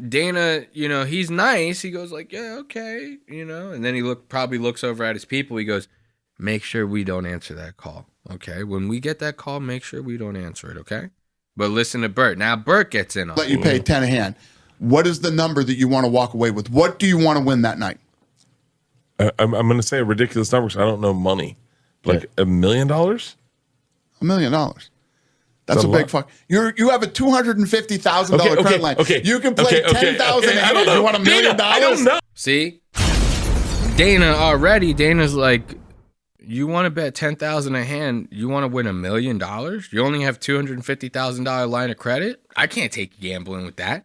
Dana, you know, he's nice. He goes like, yeah, okay, you know. And then he probably looks over at his people. He goes, make sure we don't answer that call, okay? When we get that call, make sure we don't answer it, okay? But listen to Bert. Now Bert gets in on it. Let you pay 10 a hand. What is the number that you want to walk away with? What do you want to win that night? I'm going to say a ridiculous number because I don't know money. Like $1 million? $1 million. That's a big fuck. You have a $250,000 credit line. Okay. You can play 10,000 a hand. You want $1 million? I don't know. See? Dana's like, you want to bet 10,000 a hand, you want to win $1 million? You only have $250,000 line of credit? I can't take you gambling with that.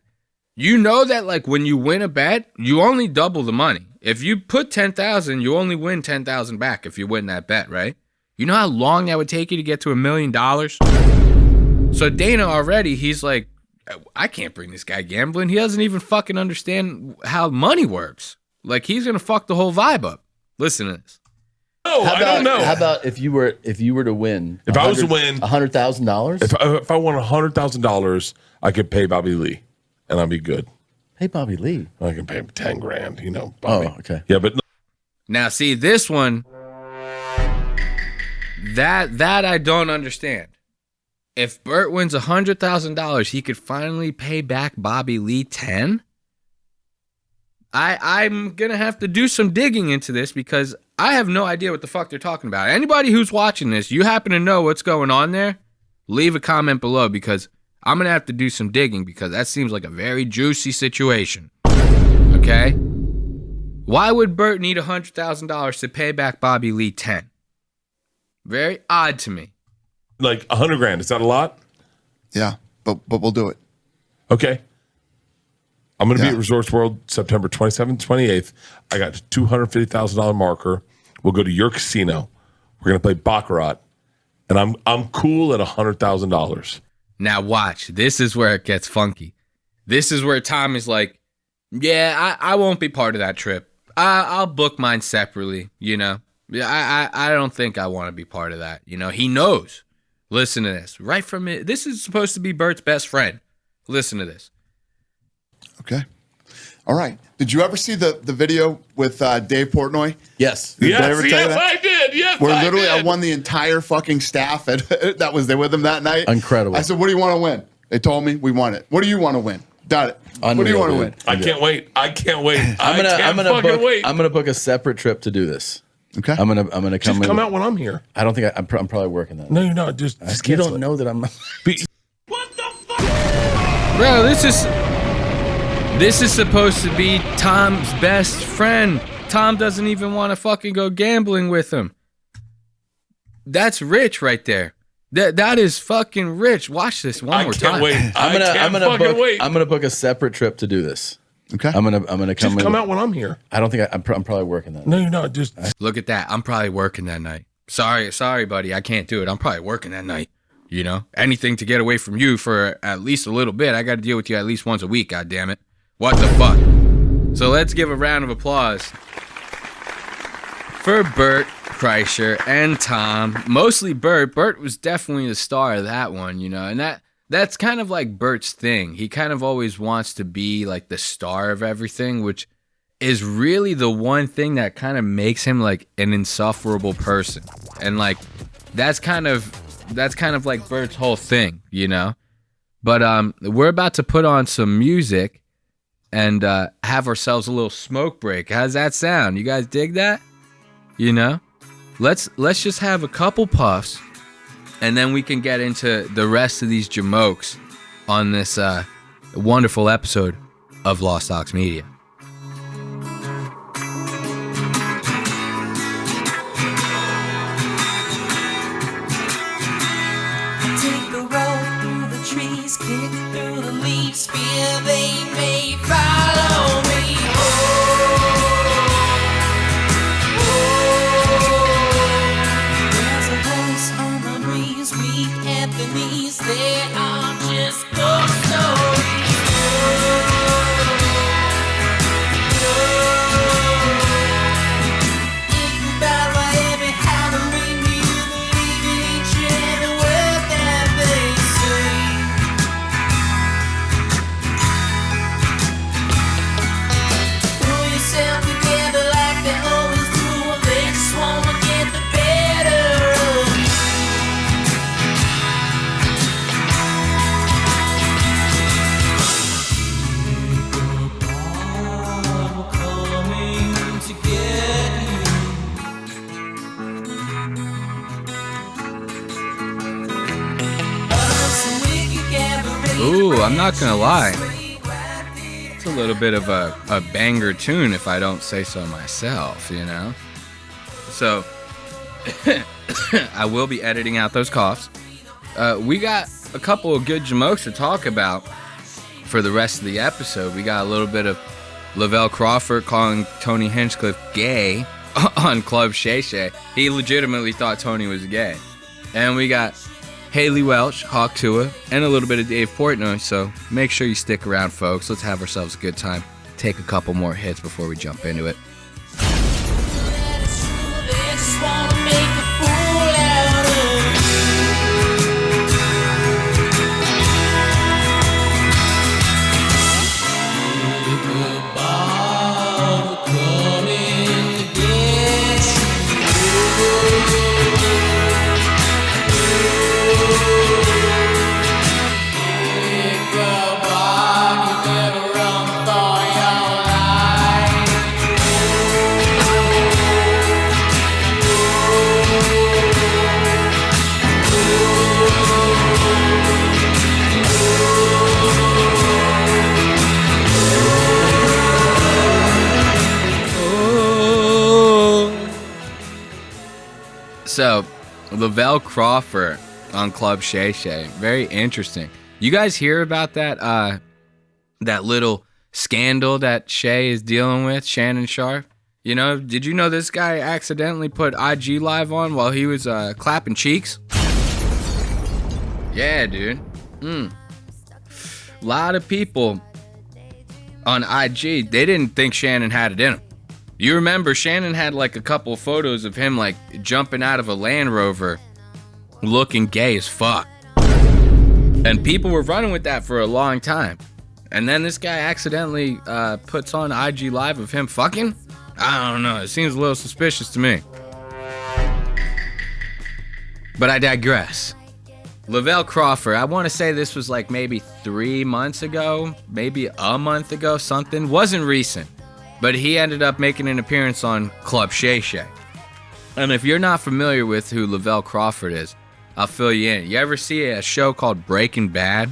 You know that, like, when you win a bet, you only double the money. If you put 10,000, you only win 10,000 back if you win that bet, right? You know how long that would take you to get to $1 million? So Dana already, he's like, I can't bring this guy gambling. He doesn't even fucking understand how money works. Like, he's gonna fuck the whole vibe up. Listen to this. No, I don't know. How about if you were to win? If I was to win $100,000, if I won $100,000, I could pay Bobby Lee, and I'd be good. Hey, Bobby Lee. I can pay him $10,000. You know, Bobby. Oh, okay. Yeah, but no. Now, see, this one, that I don't understand. If Bert wins $100,000, he could finally pay back Bobby Lee 10. I'm gonna have to do some digging into this because I have no idea what the fuck they're talking about. Anybody who's watching this, you happen to know what's going on there? Leave a comment below because I'm gonna have to do some digging because that seems like a very juicy situation. Okay? Why would Bert need $100,000 to pay back Bobby Lee 10? Very odd to me. Like $100,000, is that a lot? Yeah, but we'll do it. Okay. I'm going to be at Resorts World September 27th, 28th. I got a $250,000 marker. We'll go to your casino. We're going to play Baccarat. And I'm cool at $100,000. Now watch. This is where it gets funky. This is where Tom is like, yeah, I won't be part of that trip. I'll book mine separately, you know. I don't think I want to be part of that. You know, he knows. Listen to this. Right from it. This is supposed to be Bert's best friend. Listen to this. Okay. All right. Did you ever see the video with Dave Portnoy? Yes. Did I ever tell you that? I did. Yes, Where I literally did. I won the entire fucking staff that was there with him that night. Incredible. I said, what do you want to win? They told me we won it. What do you want to win? Got it. What do you want to win? I can't wait. I can't wait. I'm I can't gonna fucking book. wait. I'm gonna book a separate trip to do this. Okay. I'm gonna come. Just come out when I'm here. I don't think I'm probably working that. No, you're not. Just You don't know that I'm. Bro, this is supposed to be Tom's best friend. Tom doesn't even want to fucking go gambling with him. That's rich right there. That is fucking rich. Watch this one more time. Wait. I'm gonna book a separate trip to do this. Okay. I'm gonna come. Just come out when I'm here. I don't think I'm probably working that. No, you're not. Just Look at that. I'm probably working that night. Sorry, buddy. I can't do it. I'm probably working that night. You know, anything to get away from you for at least a little bit. I got to deal with you at least once a week. God damn it. What the fuck? So let's give a round of applause for Bert Kreischer and Tom. Mostly Bert. Bert was definitely the star of that one, you know, and that's kind of like Bert's thing. He kind of always wants to be like the star of everything, which is really the one thing that kind of makes him like an insufferable person. And like that's kind of like Bert's whole thing, you know. But we're about to put on some music and have ourselves a little smoke break. How's that sound? You guys dig that? You know? Let's just have a couple puffs and then we can get into the rest of these jamokes on this wonderful episode of Lost Aux Media. Take the road through the trees, kick through the leaves, fear they may follow me. There's a voice on the breeze, weak at the knees, there are just ghost stories. Ooh, I'm not gonna lie. It's a little bit of a banger tune if I don't say so myself, you know? So, I will be editing out those coughs. We got a couple of good jamokes to talk about for the rest of the episode. We got a little bit of Lavelle Crawford calling Tony Hinchcliffe gay on Club Shay Shay. He legitimately thought Tony was gay. And we got Haliey Welch, Talk Tuah, and a little bit of Dave Portnoy, so make sure you stick around, folks. Let's have ourselves a good time. Take a couple more hits before we jump into it. So, Lavelle Crawford on Club Shay Shay. Very interesting. You guys hear about that that little scandal that Shay is dealing with, Shannon Sharp? You know, did you know this guy accidentally put IG Live on while he was clapping cheeks? Yeah, dude. A lot of people on IG, they didn't think Shannon had it in him. You remember Shannon had like a couple of photos of him like jumping out of a Land Rover looking gay as fuck. And people were running with that for a long time. And then this guy accidentally puts on IG Live of him fucking? I don't know. It seems a little suspicious to me. But I digress. Lavelle Crawford, I want to say this was like maybe 3 months ago, maybe a month ago, something. Wasn't recent. But he ended up making an appearance on Club Shay Shay. And if you're not familiar with who Lavelle Crawford is, I'll fill you in. You ever see a show called Breaking Bad?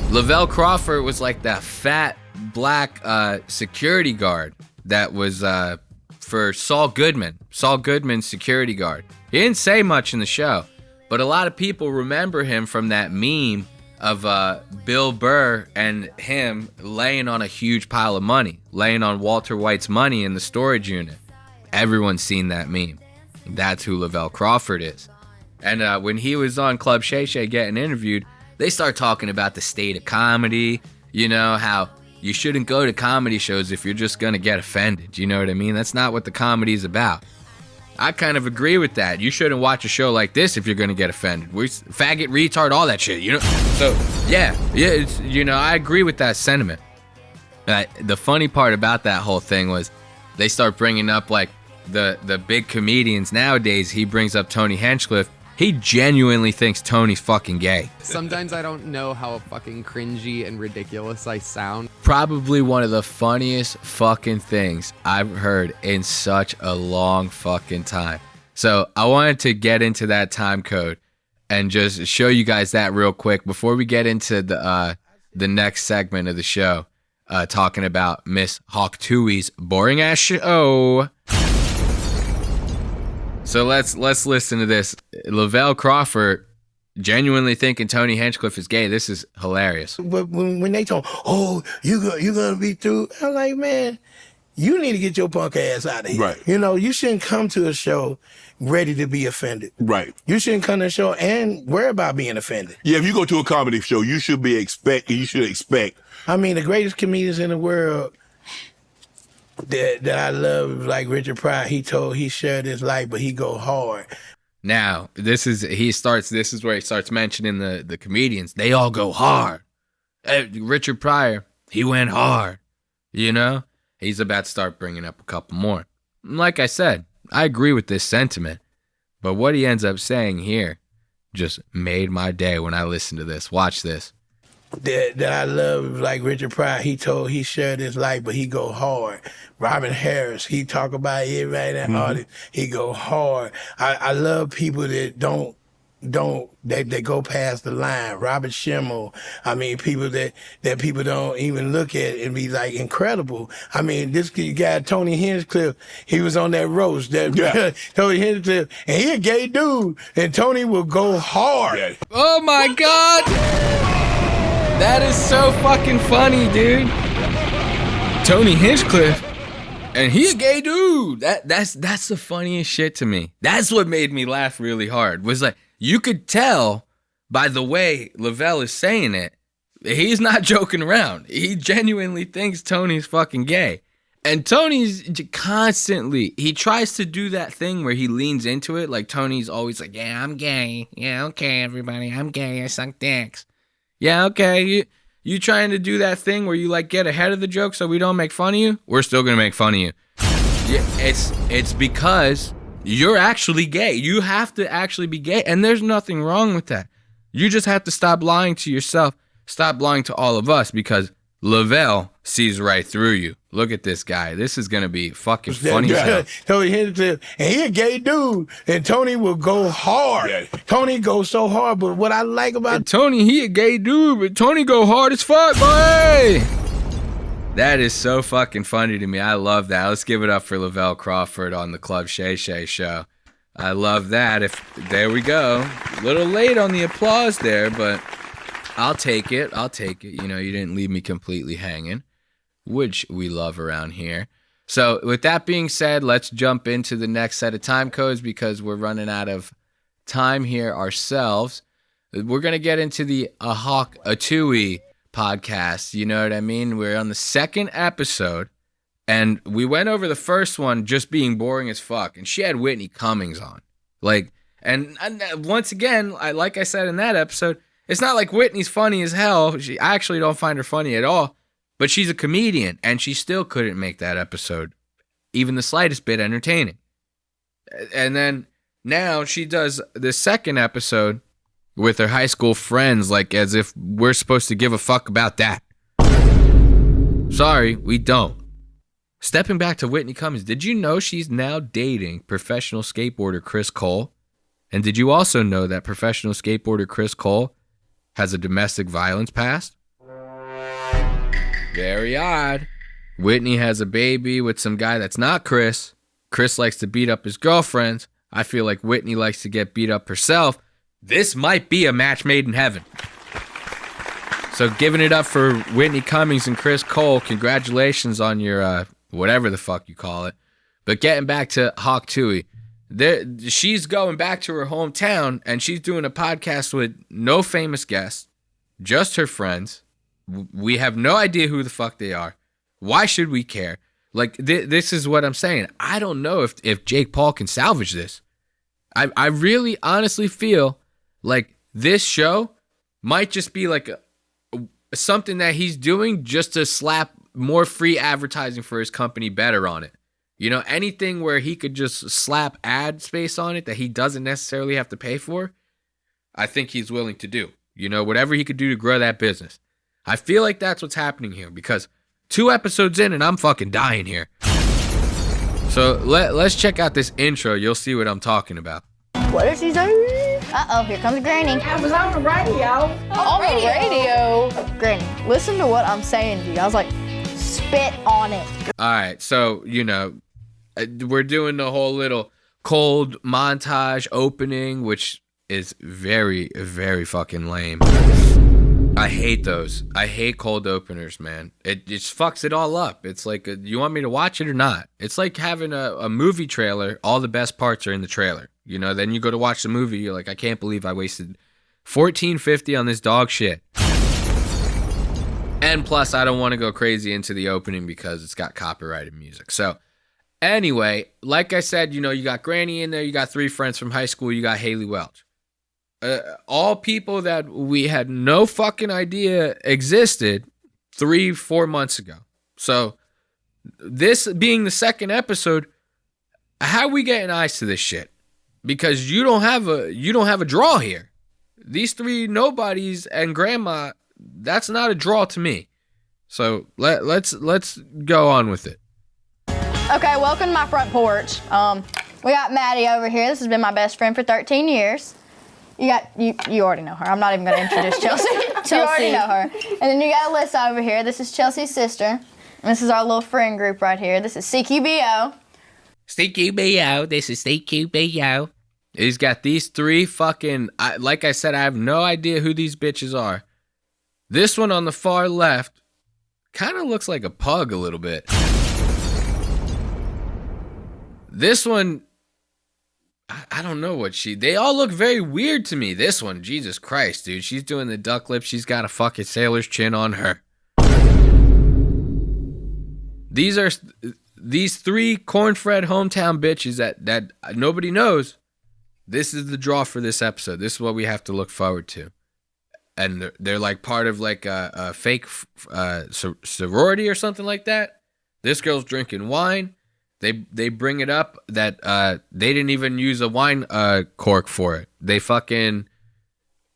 Lavelle Crawford was like that fat black security guard that was for Saul Goodman's security guard. He didn't say much in the show, but a lot of people remember him from that meme of Bill Burr and him laying on a huge pile of money, laying on Walter White's money in the storage unit. Everyone's seen that meme. That's who Lavelle Crawford is. And when he was on Club Shay Shay getting interviewed, they start talking about the state of comedy, you know, how you shouldn't go to comedy shows if you're just going to get offended. You know what I mean? That's not what the comedy's about. I kind of agree with that. You shouldn't watch a show like this if you're going to get offended. We're faggot, retard, all that shit, you know? So, yeah, it's, you know, I agree with that sentiment. The funny part about that whole thing was they start bringing up, like, the big comedians nowadays. He brings up Tony Hinchcliffe. He genuinely thinks Tony's fucking gay. Sometimes I don't know how fucking cringy and ridiculous I sound. Probably one of the funniest fucking things I've heard in such a long fucking time. So I wanted to get into that time code and just show you guys that real quick before we get into the next segment of the show, talking about Miss Hawk Tuah's boring ass show. So let's listen to this. Lavelle Crawford genuinely thinking Tony Hinchcliffe is gay. This is hilarious. But when they told, oh, you gonna be through, I'm like, man, you need to get your punk ass out of here. Right. You know, you shouldn't come to a show ready to be offended. Right. You shouldn't come to a show and worry about being offended. Yeah, if you go to a comedy show, you should expect. I mean, the greatest comedians in the world that I love, like Richard Pryor, he shared his life, but he go hard. Now, this is where he starts mentioning the comedians. They all go hard. Richard Pryor, he went hard. You know? He's about to start bringing up a couple more. Like I said, I agree with this sentiment. But what he ends up saying here just made my day when I listened to this. Watch this. That I love, like Richard Pryor, he shared his life, but he go hard. Robin Harris, he talk about everybody in that audience, he go hard. I love people that they go past the line. Robert Schimmel, I mean, people that people don't even look at and be like incredible. I mean, this guy Tony Hinchcliffe, he was on that roast. Tony Hinchcliffe, and he a gay dude, and Tony will go hard. Yeah. Oh my God! That is so fucking funny, dude. Tony Hinchcliffe, and he a gay dude. That's the funniest shit to me. That's what made me laugh really hard. Was like, you could tell by the way Lavelle is saying it, he's not joking around. He genuinely thinks Tony's fucking gay. And Tony's constantly, he tries to do that thing where he leans into it. Like Tony's always like, yeah, I'm gay. Yeah, okay, everybody, I'm gay. I suck dicks. Yeah, okay, you trying to do that thing where you like get ahead of the joke so we don't make fun of you? We're still gonna make fun of you. Yeah, it's because you're actually gay. You have to actually be gay, and there's nothing wrong with that. You just have to stop lying to yourself, stop lying to all of us, because Lavelle sees right through you. Look at this guy. This is gonna be fucking funny as hell. Tony Hinchcliffe, and he a gay dude, and Tony will go hard. Yeah. Tony goes so hard, but what I like about Tony, he a gay dude, but Tony go hard as fuck, boy. That is so fucking funny to me. I love that. Let's give it up for Lavelle Crawford on the Club Shay Shay show. I love that. There we go. A little late on the applause there, but I'll take it. You know, you didn't leave me completely hanging, which we love around here. So with that being said, let's jump into the next set of time codes because we're running out of time here ourselves. We're going to get into the Hawk Tuah podcast. You know what I mean? We're on the second episode, and we went over the first one just being boring as fuck, and she had Whitney Cummings on. Like, and once again, like I said in that episode, it's not like Whitney's funny as hell. I actually don't find her funny at all. But she's a comedian, and she still couldn't make that episode even the slightest bit entertaining. And then now she does the second episode with her high school friends, like as if we're supposed to give a fuck about that. Sorry, we don't. Stepping back to Whitney Cummings, did you know she's now dating professional skateboarder Chris Cole? And did you also know that professional skateboarder Chris Cole has a domestic violence past? Very odd. Whitney has a baby with some guy that's not Chris. Chris likes to beat up his girlfriends. I feel like Whitney likes to get beat up herself. This might be a match made in heaven. So giving it up for Whitney Cummings and Chris Cole, congratulations on your whatever the fuck you call it. But getting back to Talk Tuah, she's going back to her hometown and she's doing a podcast with no famous guests, just her friends. We have no idea who the fuck they are. Why should we care? Like, this is what I'm saying. I don't know if Jake Paul can salvage this. I really honestly feel like this show might just be like something that he's doing just to slap more free advertising for his company better on it. You know, anything where he could just slap ad space on it that he doesn't necessarily have to pay for, I think he's willing to do. You know, whatever he could do to grow that business. I feel like that's what's happening here because 2 episodes in and I'm fucking dying here. So let's check out this intro. You'll see what I'm talking about. What is he saying? Uh-oh, here comes Granny. I was on the radio. On the radio? Granny, listen to what I'm saying to you. I was like, spit on it. All right, so, you know, we're doing the whole little cold montage opening, which is very, very fucking lame. I hate those. I hate cold openers, man. It just fucks it all up. It's like, you want me to watch it or not? It's like having a movie trailer. All the best parts are in the trailer. You know, then you go to watch the movie. You're like, I can't believe I wasted $14.50 on this dog shit. And plus, I don't want to go crazy into the opening because it's got copyrighted music. So, anyway, like I said, you know, you got Granny in there. You got 3 friends from high school. You got Haliey Welch. All people that we had no fucking idea existed 3-4 months ago. So this being the second episode, how are we getting eyes to this shit? Because you don't have a draw here. These 3 nobodies and grandma, that's not a draw to me. So let's go on with it. Okay, welcome to my front porch. We got Maddie over here. This has been my best friend for 13 years. You already know her. I'm not even going to introduce Chelsea. You already know her. And then you got Alyssa over here. This is Chelsea's sister. And this is our little friend group right here. This is CQBO. CQBO. This is CQBO. He's got these 3 fucking... like I said, I have no idea who these bitches are. This one on the far left kind of looks like a pug a little bit. This one... I don't know what they all look very weird to me. This one, Jesus Christ, dude. She's doing the duck lip. She's got a fucking sailor's chin on her. These 3 corn-fed hometown bitches that nobody knows. This is the draw for this episode. This is what we have to look forward to. And they're like part of like a fake sorority or something like that. This girl's drinking wine. They bring it up that they didn't even use a wine cork for it. They fucking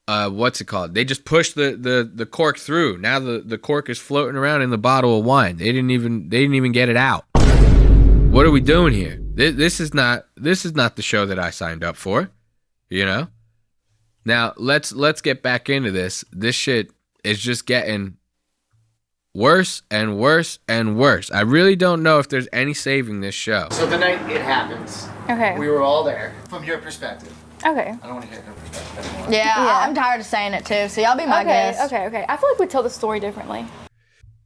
what's it called? They just pushed the cork through. Now the cork is floating around in the bottle of wine. They didn't even get it out. What are we doing here? This is not the show that I signed up for. You know? Now let's get back into this. This shit is just getting worse and worse and worse. I really don't know if there's any saving this show. So the night it happens, okay, we were all there. From your perspective. Okay. I don't want to hear her perspective anymore. Yeah, I'm tired of saying it too, so y'all be my guests. Okay. I feel like we tell the story differently.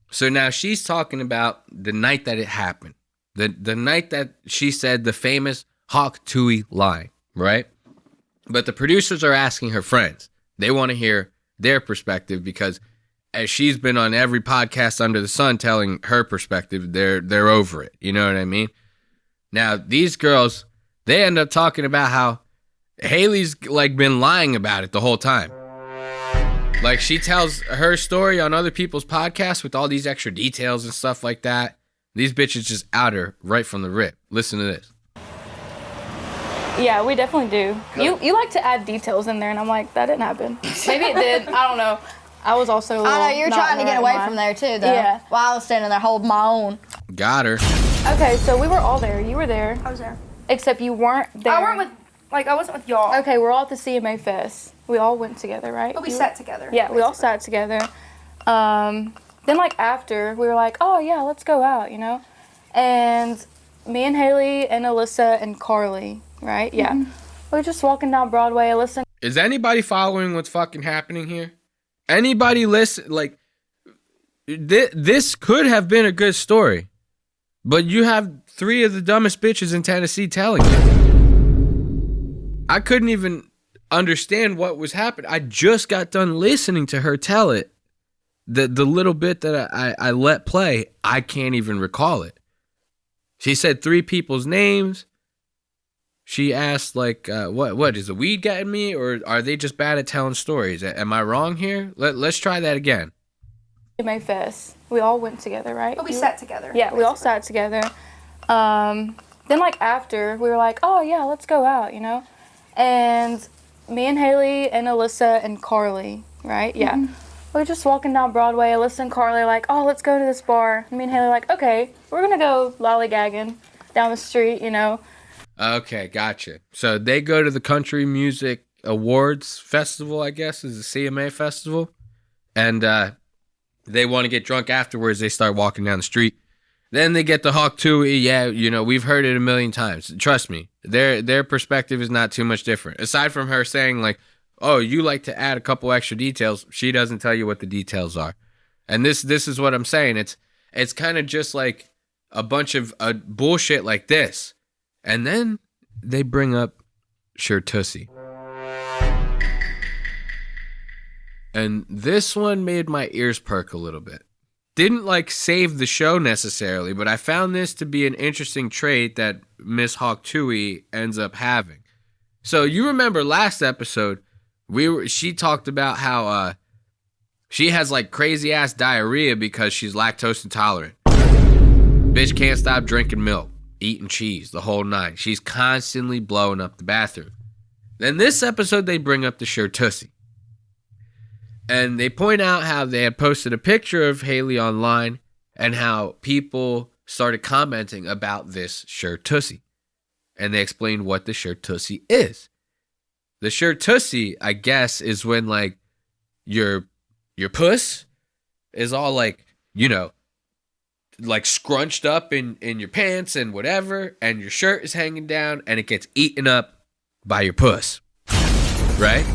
So now she's talking about the night that it happened. The night that she said the famous Talk Tuah line, right? But the producers are asking her friends. They want to hear their perspective because as she's been on every podcast under the sun telling her perspective, they're over it. You know what I mean? Now, these girls, they end up talking about how Haley's like been lying about it the whole time. Like she tells her story on other people's podcasts with all these extra details and stuff like that. These bitches just out her right from the rip. Listen to this. Yeah, we definitely do. You like to add details in there, and I'm like, that didn't happen. Maybe it did. I don't know. I was also. I know you're trying to get away from there too, though. Yeah. While I was standing there holding my own. Got her. Okay, so we were all there. You were there. I was there. Except you weren't there. I wasn't with y'all. Okay, we're all at the CMA Fest. We all went together, right? But we sat together. Yeah, we all sat together. Then like after, we were like, oh yeah, let's go out, you know? And me and Haliey and Alyssa and Carly, right? Yeah. We were just walking down Broadway, Alyssa. Is anybody following what's fucking happening here? Anybody listen? Like, this could have been a good story, but you have 3 of the dumbest bitches in Tennessee telling it. I couldn't even understand what was happening. I just got done listening to her tell it. The little bit that I let play, I can't even recall it. She said 3 people's names. She asked, like, what is the weed getting me, or are they just bad at telling stories? Am I wrong here? Let's try that again. CMA Fest. We all went together, right? But we sat together. Yeah, we all sat together. Then like after, we were like, oh yeah, let's go out, you know? And me and Haliey and Alyssa and Carly, right? Yeah. We were just walking down Broadway. Alyssa and Carly like, oh, let's go to this bar. And me and Haliey like, okay, we're gonna go lollygagging down the street, you know? Okay, gotcha. So they go to the Country Music Awards Festival, I guess, is the CMA Festival. And they want to get drunk afterwards. They start walking down the street. Then they get the Talk Tuah. Yeah, you know, we've heard it a million times. Trust me, their perspective is not too much different. Aside from her saying, like, oh, you like to add a couple extra details, she doesn't tell you what the details are. And this is what I'm saying. It's kind of just like a bunch of bullshit like this. And then they bring up Shirtussy. And this one made my ears perk a little bit. Didn't like save the show necessarily, but I found this to be an interesting trait that Miss Talk Tuah ends up having. So you remember last episode, she talked about how she has like crazy ass diarrhea because she's lactose intolerant. Bitch can't stop drinking milk, eating cheese, the whole 9. She's constantly blowing up the bathroom. Then this episode, they bring up the Shirtussy. And they point out how they had posted a picture of Haliey online and how people started commenting about this Shirtussy. And they explained what the Shirtussy is. The Shirtussy, I guess, is when like your puss is all like, you know, like scrunched up in your pants and whatever, and your shirt is hanging down and it gets eaten up by your puss. Right?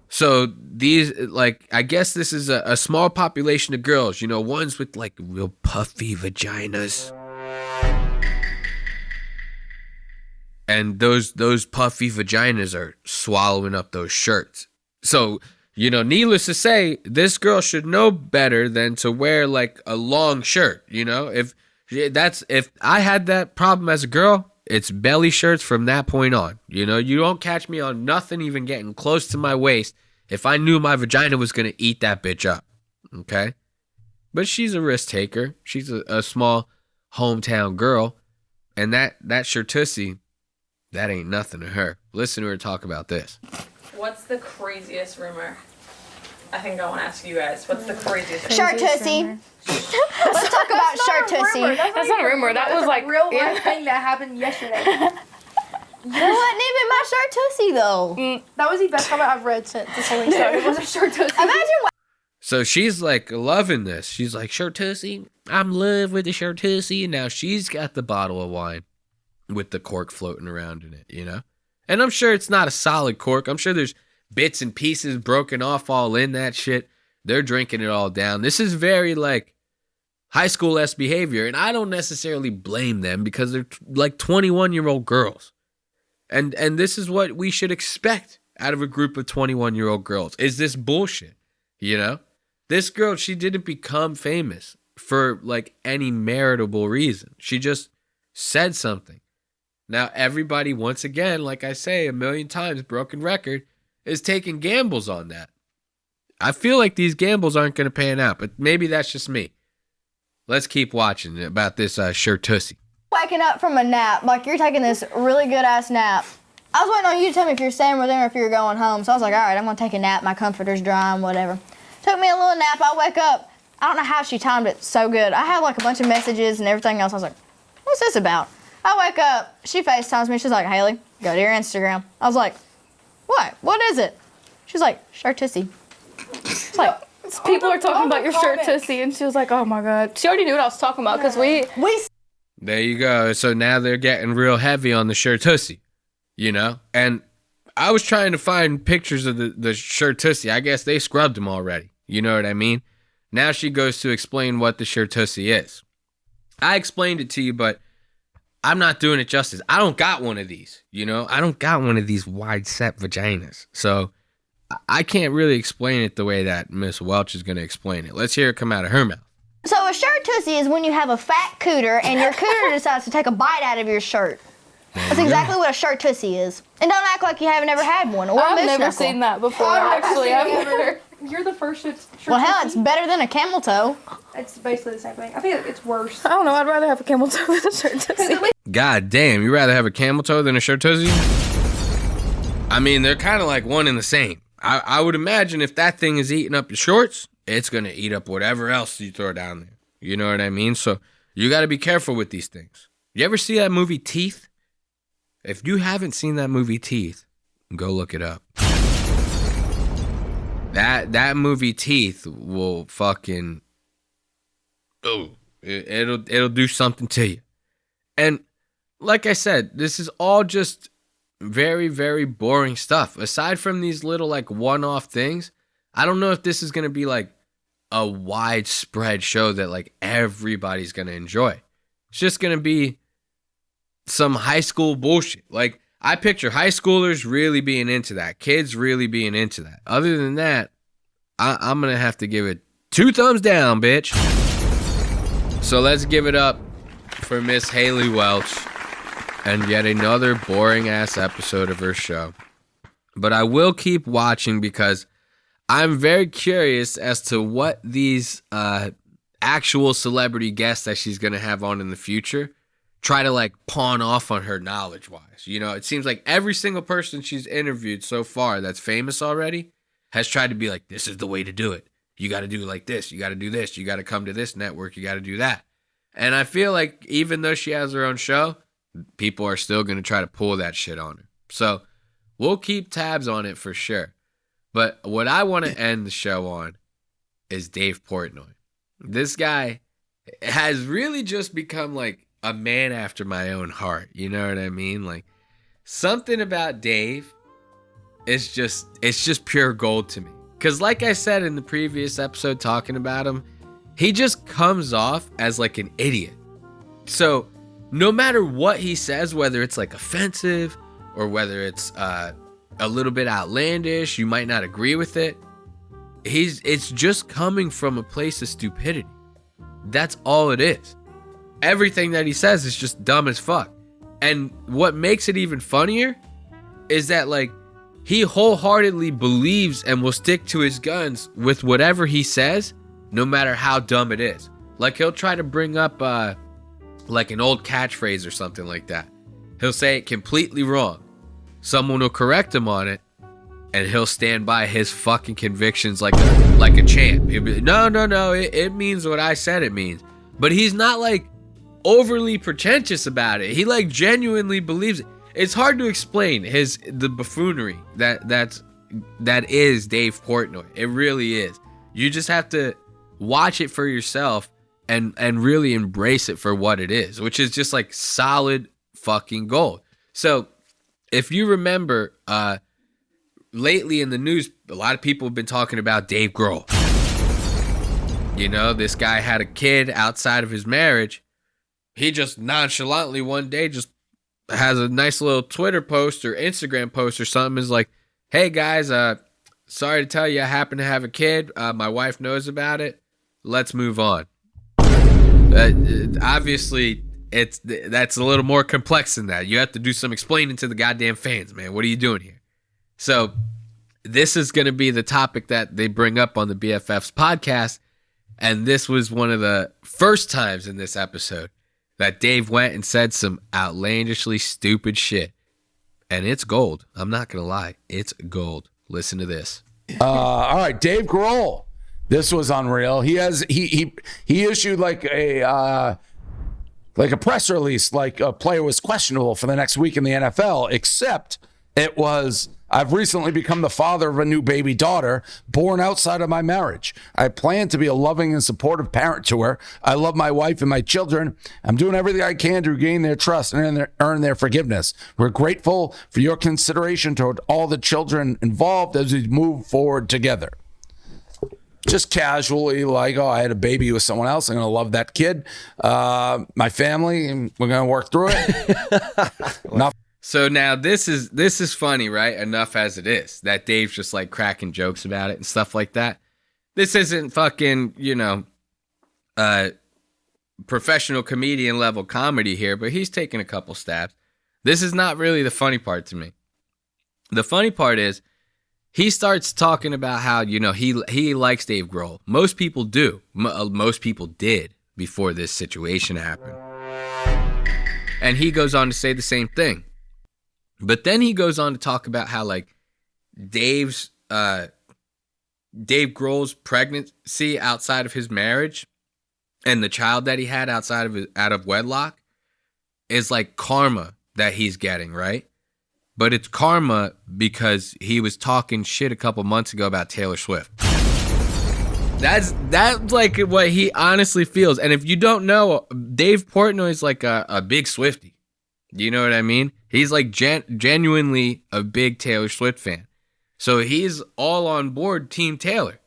So these, like, I guess this is a small population of girls, you know, ones with like real puffy vaginas. And those puffy vaginas are swallowing up those shirts. So, you know, needless to say, this girl should know better than to wear like a long shirt, you know? If I had that problem as a girl, it's belly shirts from that point on. You know, you don't catch me on nothing even getting close to my waist if I knew my vagina was going to eat that bitch up. Okay? But she's a risk taker. She's a small hometown girl. And that Shirtussy, that ain't nothing to her. Listen to her talk about this. What's the craziest rumor? I think I want to ask you guys. What's the craziest Shirtussy. Let's talk about Shirtussy. That's not a rumor. That was like real life thing that happened yesterday. That wasn't even my Shirtussy though. That was the best comment I've read since this whole thing started. It was a Shirtussy. Imagine what. So she's like loving this. She's like, Shirtussy, I'm in love with the Shirtussy. And now she's got the bottle of wine with the cork floating around in it, you know? And I'm sure it's not a solid cork. I'm sure there's bits and pieces broken off all in that shit. They're drinking it all down. This is very like high school-esque behavior. And I don't necessarily blame them because they're like 21-year-old girls. And this is what we should expect out of a group of 21-year-old girls. Is this bullshit, you know? This girl, she didn't become famous for like any meritable reason. She just said something. Now, everybody, once again, like I say a million times, broken record, is taking gambles on that. I feel like these gambles aren't going to pan out, but maybe that's just me. Let's keep watching about this Shirtussy. Waking up from a nap, like you're taking this really good ass nap. I was waiting on you to tell me if you're staying with them or if you're going home. So I was like, all right, I'm going to take a nap. My comforter's dry and whatever. Took me a little nap. I wake up. I don't know how she timed it so good. I had like a bunch of messages and everything else. I was like, what's this about? I wake up, she FaceTimes me. She's like, Haliey, go to your Instagram. I was like, what? What is it? She's like, Shirtussy. It's like, people are talking about your Shirtussy, and she was like, oh my God. She already knew what I was talking about because we. There you go. So now they're getting real heavy on the Shirtussy, you know? And I was trying to find pictures of the Shirtussy. I guess they scrubbed them already. You know what I mean? Now she goes to explain what the Shirtussy is. I explained it to you, but I'm not doing it justice. I don't got one of these, you know? I don't got one of these wide set vaginas. So I can't really explain it the way that Miss Welch is going to explain it. Let's hear it come out of her mouth. So a Shirtussy is when you have a fat cooter and your cooter decides to take a bite out of your shirt. That's exactly what a Shirtussy is. And don't act like you haven't ever had one. Or I've never seen that before, actually. I've never. You're the first Shirtussy. Well, hell, it's better than a camel toe. It's basically the same thing. I think it's worse. I don't know. I'd rather have a camel toe than a Shirtussy. God damn, you rather have a camel toe than a Shirtussy? I mean, they're kind of like one and the same. I would imagine if that thing is eating up your shorts, it's going to eat up whatever else you throw down there. You know what I mean? So you got to be careful with these things. You ever see that movie Teeth? If you haven't seen that movie Teeth, go look it up. That movie Teeth will fucking it'll do something to you. And like I said, this is all just very, very boring stuff. Aside from these little like one-off things, I don't know if this is going to be like a widespread show that like everybody's going to enjoy. It's just going to be some high school bullshit. Like I picture high schoolers really being into that, kids really being into that. Other than that, I'm going to have to give it 2 thumbs down, bitch. So let's give it up for Miss Haliey Welch and yet another boring ass episode of her show. But I will keep watching because I'm very curious as to what these actual celebrity guests that she's going to have on in the future try to like pawn off on her knowledge wise. You know, it seems like every single person she's interviewed so far that's famous already has tried to be like, this is the way to do it. You got to do like this. You got to do this. You got to come to this network. You got to do that. And I feel like even though she has her own show, people are still going to try to pull that shit on her. So we'll keep tabs on it for sure. But what I want to end the show on is Dave Portnoy. This guy has really just become like a man after my own heart. You know what I mean? Like something about Dave is just pure gold to me. Because like I said in the previous episode talking about him, he just comes off as like an idiot. So no matter what he says, whether it's like offensive or whether it's a little bit outlandish, you might not agree with it. It's just coming from a place of stupidity. That's all it is. Everything that he says is just dumb as fuck. And what makes it even funnier is that like he wholeheartedly believes and will stick to his guns with whatever he says, no matter how dumb it is. Like he'll try to bring up like an old catchphrase or something like that. He'll say it completely wrong. Someone will correct him on it, and he'll stand by his fucking convictions like a champ. He'll be, no, it means what I said it means. But he's not like overly pretentious about it. He like genuinely believes it. It's hard to explain the buffoonery that is Dave Portnoy. It really is. You just have to watch it for yourself and really embrace it for what it is, which is just like solid fucking gold. So if you remember, lately in the news, a lot of people have been talking about Dave Grohl. You know, this guy had a kid outside of his marriage. He just nonchalantly one day just has a nice little Twitter post or Instagram post or something. Is like, hey guys, sorry to tell you I happen to have a kid. My wife knows about it. Let's move on. Obviously, that's a little more complex than that. You have to do some explaining to the goddamn fans, man. What are you doing here? So this is going to be the topic that they bring up on the BFFs podcast. And this was one of the first times in this episode that Dave went and said some outlandishly stupid shit. And it's gold. I'm not going to lie. It's gold. Listen to this. All right, Dave Grohl. This was unreal. He issued like a press release, like a player was questionable for the next week in the NFL, except it was, I've recently become the father of a new baby daughter born outside of my marriage. I plan to be a loving and supportive parent to her. I love my wife and my children. I'm doing everything I can to gain their trust and earn their forgiveness. We're grateful for your consideration toward all the children involved as we move forward together. Just casually, like, oh, I had a baby with someone else. I'm going to love that kid. My family, and we're going to work through it. So now this is funny, right? Enough as it is that Dave's just like cracking jokes about it and stuff like that. This isn't fucking, professional comedian level comedy here, but he's taking a couple stabs. This is not really the funny part to me. The funny part is he starts talking about how, he likes Dave Grohl. Most people do. Most people did before this situation happened. And he goes on to say the same thing. But then he goes on to talk about how like Dave Grohl's pregnancy outside of his marriage and the child that he had out of wedlock is like karma that he's getting, right? But it's karma because he was talking shit a couple months ago about Taylor Swift. That's like what he honestly feels. And if you don't know, Dave Portnoy is like a big Swiftie. You know what I mean? He's like genuinely a big Taylor Swift fan. So he's all on board Team Taylor.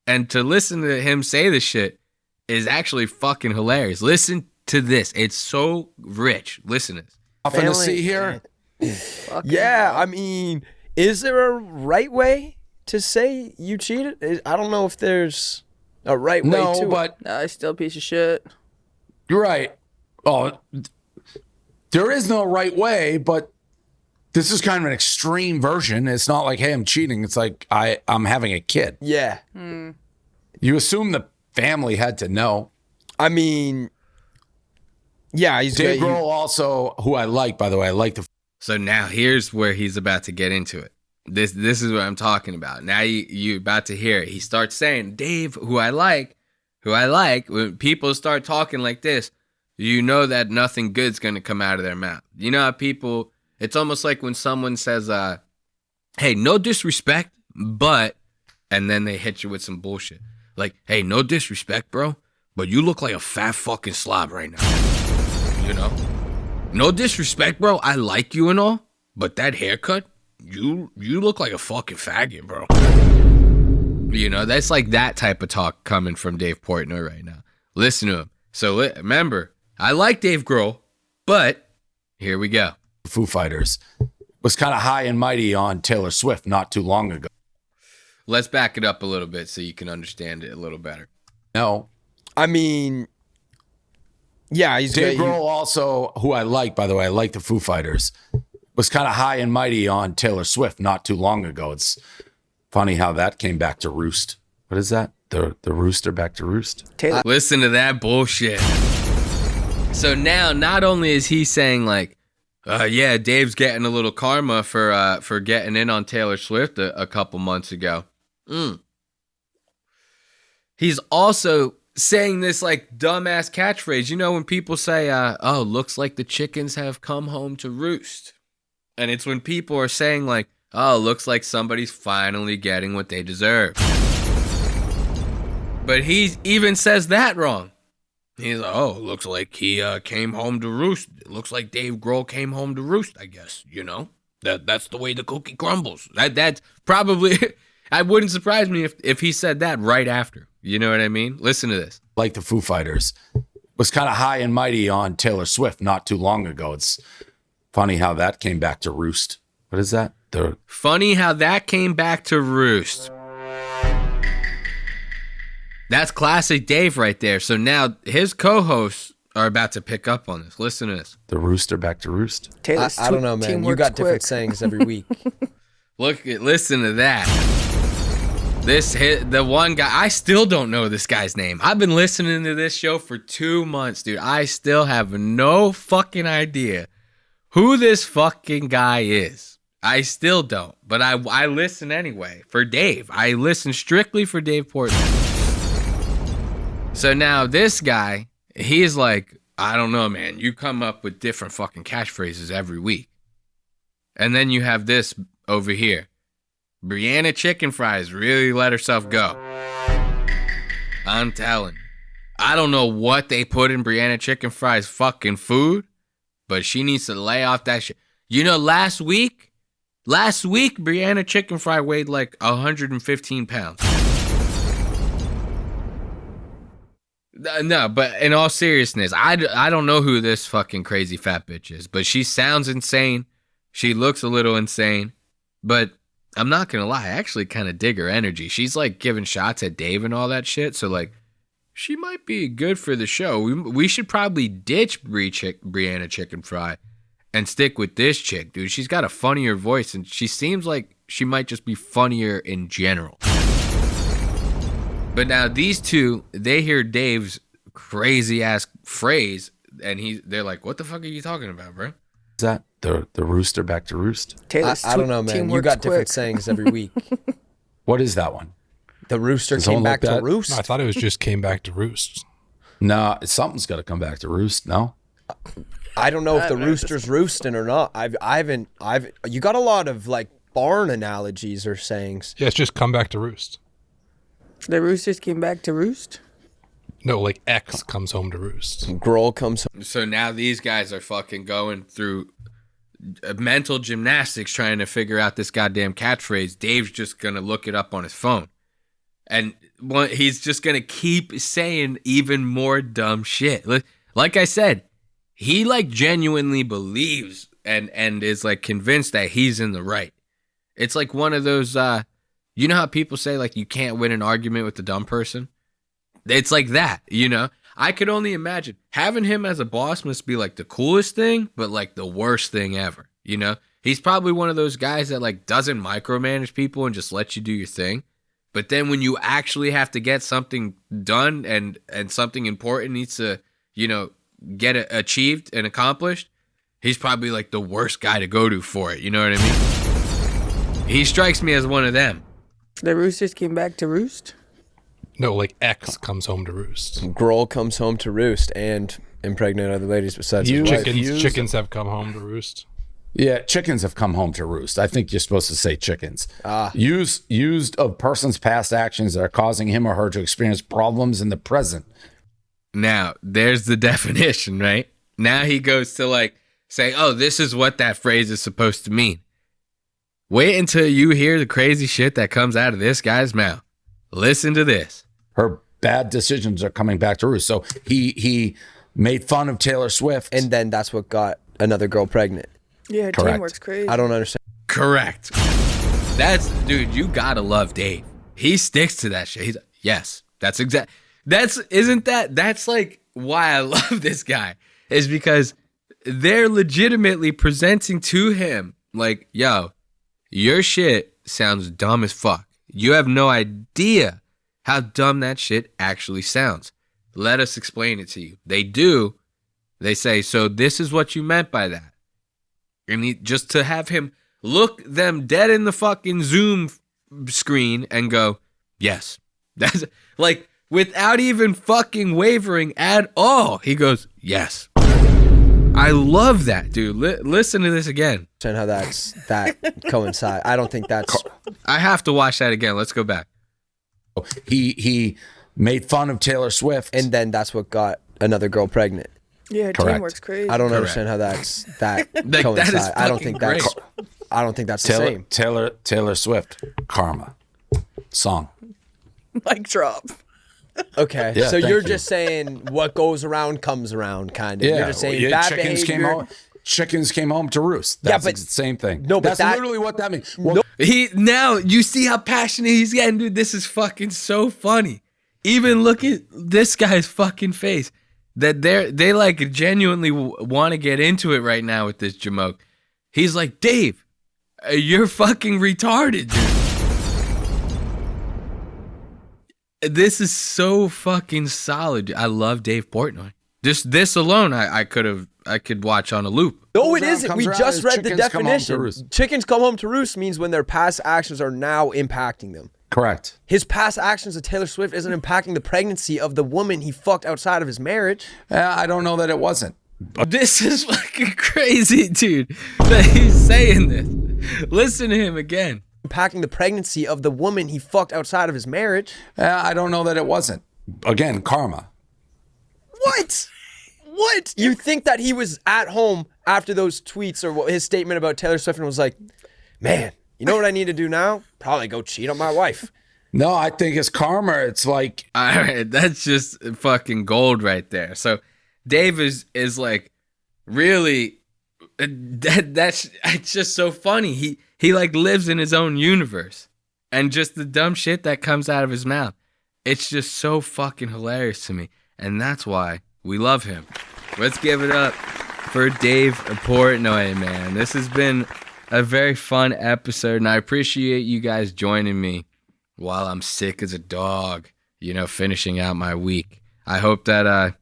And to listen to him say this shit is actually fucking hilarious. Listen to this. It's so rich. Listen to this. Nothing to see here. Yeah, I mean, is there a right way to say you cheated? I don't know if there's a right way to. No, but he's still a piece of shit. You're right. Oh, there is no right way, but this is kind of an extreme version. It's not like, hey, I'm cheating. It's like I'm having a kid. Yeah. You assume the family had to know. I mean, yeah, he's Dave Grohl also, who I like, by the way. I like the. So now here's where he's about to get into it. This is what I'm talking about. Now you're about to hear it. He starts saying, Dave, who I like. When people start talking like this, you know that nothing good's going to come out of their mouth. You know how people, it's almost like when someone says, hey, no disrespect, but, and then they hit you with some bullshit. Like, hey, no disrespect, bro, but you look like a fat fucking slob right now. You know? No disrespect, bro. I like you and all, but that haircut, you look like a fucking faggot, bro. You know, that's like that type of talk coming from Dave Portnoy right now. Listen to him. So remember, I like Dave Grohl, but here we go. Foo Fighters was kind of high and mighty on Taylor Swift not too long ago. Let's back it up a little bit so you can understand it a little better. No. I mean, yeah, he's Dave Grohl also, who I like, by the way. I like the Foo Fighters. Was kind of high and mighty on Taylor Swift not too long ago. It's funny how that came back to roost. What is that? The rooster back to roost? Taylor. Listen to that bullshit. So now, not only is he saying like, yeah, Dave's getting a little karma for getting in on Taylor Swift a couple months ago. He's also saying this like dumbass catchphrase. You know when people say, oh, looks like the chickens have come home to roost. And it's when people are saying like, oh, looks like somebody's finally getting what they deserve. But he even says that wrong. He's like, oh, looks like he came home to roost. It looks like Dave Grohl came home to roost, I guess. You know, that's the way the cookie crumbles. That's probably, I wouldn't surprise me if he said that right after. You know what I mean? Listen to this. Like the Foo Fighters. Was kind of high and mighty on Taylor Swift not too long ago. It's funny how that came back to roost. What is that? Funny how that came back to roost. That's classic Dave right there. So now his co-hosts are about to pick up on this. Listen to this. The rooster back to roost. I don't know, man. You got different sayings every week. Listen to that. The one guy, I still don't know this guy's name. I've been listening to this show for 2 months, dude. I still have no fucking idea who this fucking guy is. I still don't, but I listen anyway for Dave. I listen strictly for Dave Portnoy. So now this guy, he's like, I don't know, man. You come up with different fucking catchphrases every week. And then you have this over here. Brianna Chicken Fries really let herself go. I'm telling you. I don't know what they put in Brianna Chicken Fries fucking food, but she needs to lay off that shit. You know, last week, Brianna Chicken Fry weighed like 115 pounds. No, but in all seriousness, I don't know who this fucking crazy fat bitch is, but she sounds insane. She looks a little insane, but I'm not going to lie. I actually kind of dig her energy. She's like giving shots at Dave and all that shit. So like, she might be good for the show. We should probably ditch Brianna Chicken Fry and stick with this chick, dude. She's got a funnier voice and she seems like she might just be funnier in general. But now these two, they hear Dave's crazy ass phrase, and they're like, "What the fuck are you talking about, bro?" Is that the rooster back to roost? I don't know, man. You got different sayings every week. What is that one? The rooster came back to roost. No, I thought it was just came back to roost. No, something's got to come back to roost. No, I don't know if the rooster's roosting or not. You got a lot of like barn analogies or sayings. Yeah, it's just come back to roost. The roosters came back to roost? No, like X comes home to roost. Grohl comes home. So now these guys are fucking going through mental gymnastics trying to figure out this goddamn catchphrase. Dave's just going to look it up on his phone. And he's just going to keep saying even more dumb shit. Like I said, he like genuinely believes and is like convinced that he's in the right. It's like one of those... you know how people say, like, you can't win an argument with a dumb person? It's like that, you know? I could only imagine. Having him as a boss must be, like, the coolest thing, but, like, the worst thing ever, you know? He's probably one of those guys that, like, doesn't micromanage people and just lets you do your thing. But then when you actually have to get something done and something important needs to, you know, get it achieved and accomplished, he's probably, like, the worst guy to go to for it, you know what I mean? He strikes me as one of them. The roosters came back to roost? No, like X comes home to roost. Grohl comes home to roost and impregnate other ladies besides his wife. Chickens have come home to roost. Yeah, chickens have come home to roost. I think you're supposed to say chickens. Used of person's past actions that are causing him or her to experience problems in the present. Now, there's the definition, right? Now he goes to like say, oh, this is what that phrase is supposed to mean. Wait until you hear the crazy shit that comes out of this guy's mouth. Listen to this. Her bad decisions are coming back to roost. So he made fun of Taylor Swift. And then that's what got another girl pregnant. Yeah, teamwork's crazy. I don't understand. Correct. Dude, you gotta love Dave. He sticks to that shit. He's yes, that's like why I love this guy, is because they're legitimately presenting to him like, yo, your shit sounds dumb as fuck. You have no idea how dumb that shit actually sounds. Let us explain it to you. They do. They say, so this is what you meant by that. And just to have him look them dead in the fucking Zoom screen and go, yes. That's like, without even fucking wavering at all. He goes, yes. I love that, dude. Listen to this again. And how that coincide. I don't think that's... I have to watch that again. Let's go back. He made fun of Taylor Swift. And then that's what got another girl pregnant. Yeah, teamwork's crazy. I don't understand how that like, coincide. That is I don't think that's the same. Taylor Swift, Karma song. Mic drop. Okay, yeah, so you're just saying what goes around comes around, kind of. Yeah, you're just saying bad behavior. Chickens came home to roost. That's the same thing. No, but that's literally what that means. Now you see how passionate he's getting, dude. This is fucking so funny. Even look at this guy's fucking face. That they like genuinely want to get into it right now with this jamoke. He's like, Dave, you're fucking retarded, dude. This is so fucking solid. I love Dave Portnoy. Just this alone, I could watch on a loop. No, it isn't. We just read the definition. Chickens come home to roost means when their past actions are now impacting them. Correct. His past actions of Taylor Swift isn't impacting the pregnancy of the woman he fucked outside of his marriage. I don't know that it wasn't. This is fucking crazy, dude, that he's saying this. Listen to him again. Impacting the pregnancy of the woman he fucked outside of his marriage. I don't know that it wasn't. Again, karma. What? What? You think that he was at home after those tweets or his statement about Taylor Swift and was like, man, you know what I need to do now? Probably go cheat on my wife. No, I think it's karma. It's like, all right, that's just fucking gold right there. So Dave is like, really, that's it's just so funny. He like lives in his own universe, and just the dumb shit that comes out of his mouth, it's just so fucking hilarious to me, and that's why we love him. Let's give it up for Dave Portnoy, man. This has been a very fun episode, and I appreciate you guys joining me while I'm sick as a dog, you know, finishing out my week. I hope that I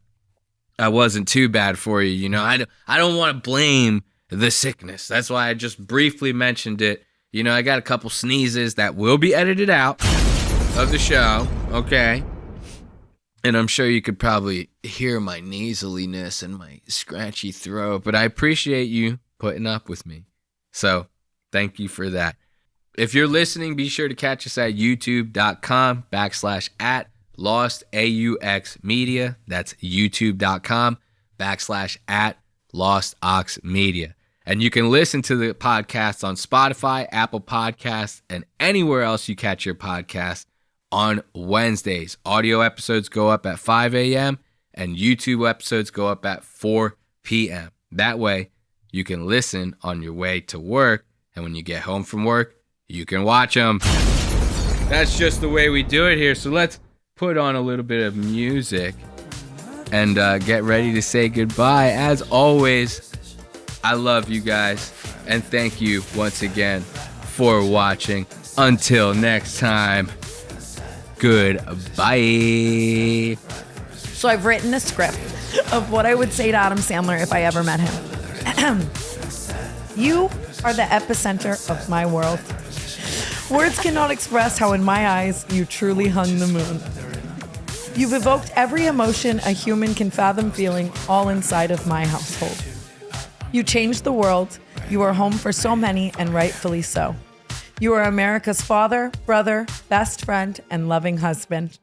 wasn't too bad for you. You know, I don't want to blame the sickness. That's why I just briefly mentioned it. You know, I got a couple sneezes that will be edited out of the show, okay? And I'm sure you could probably hear my nasaliness and my scratchy throat, but I appreciate you putting up with me. So thank you for that. If you're listening, be sure to catch us at youtube.com/@Lost Aux Media. That's youtube.com/@Lost Aux Media. And you can listen to the podcast on Spotify, Apple Podcasts, and anywhere else you catch your podcasts on Wednesdays. Audio episodes go up at 5 a.m. and YouTube episodes go up at 4 p.m. That way, you can listen on your way to work, and when you get home from work, you can watch them. That's just the way we do it here. So let's put on a little bit of music and get ready to say goodbye. As always, I love you guys, and thank you once again for watching. Until next time, goodbye. So I've written a script of what I would say to Adam Sandler if I ever met him. You are the epicenter of my world. Words cannot express how in my eyes you truly hung the moon. You've evoked every emotion a human can fathom feeling all inside of my household. You changed the world. You are home for so many, and rightfully so. You are America's father, brother, best friend, and loving husband.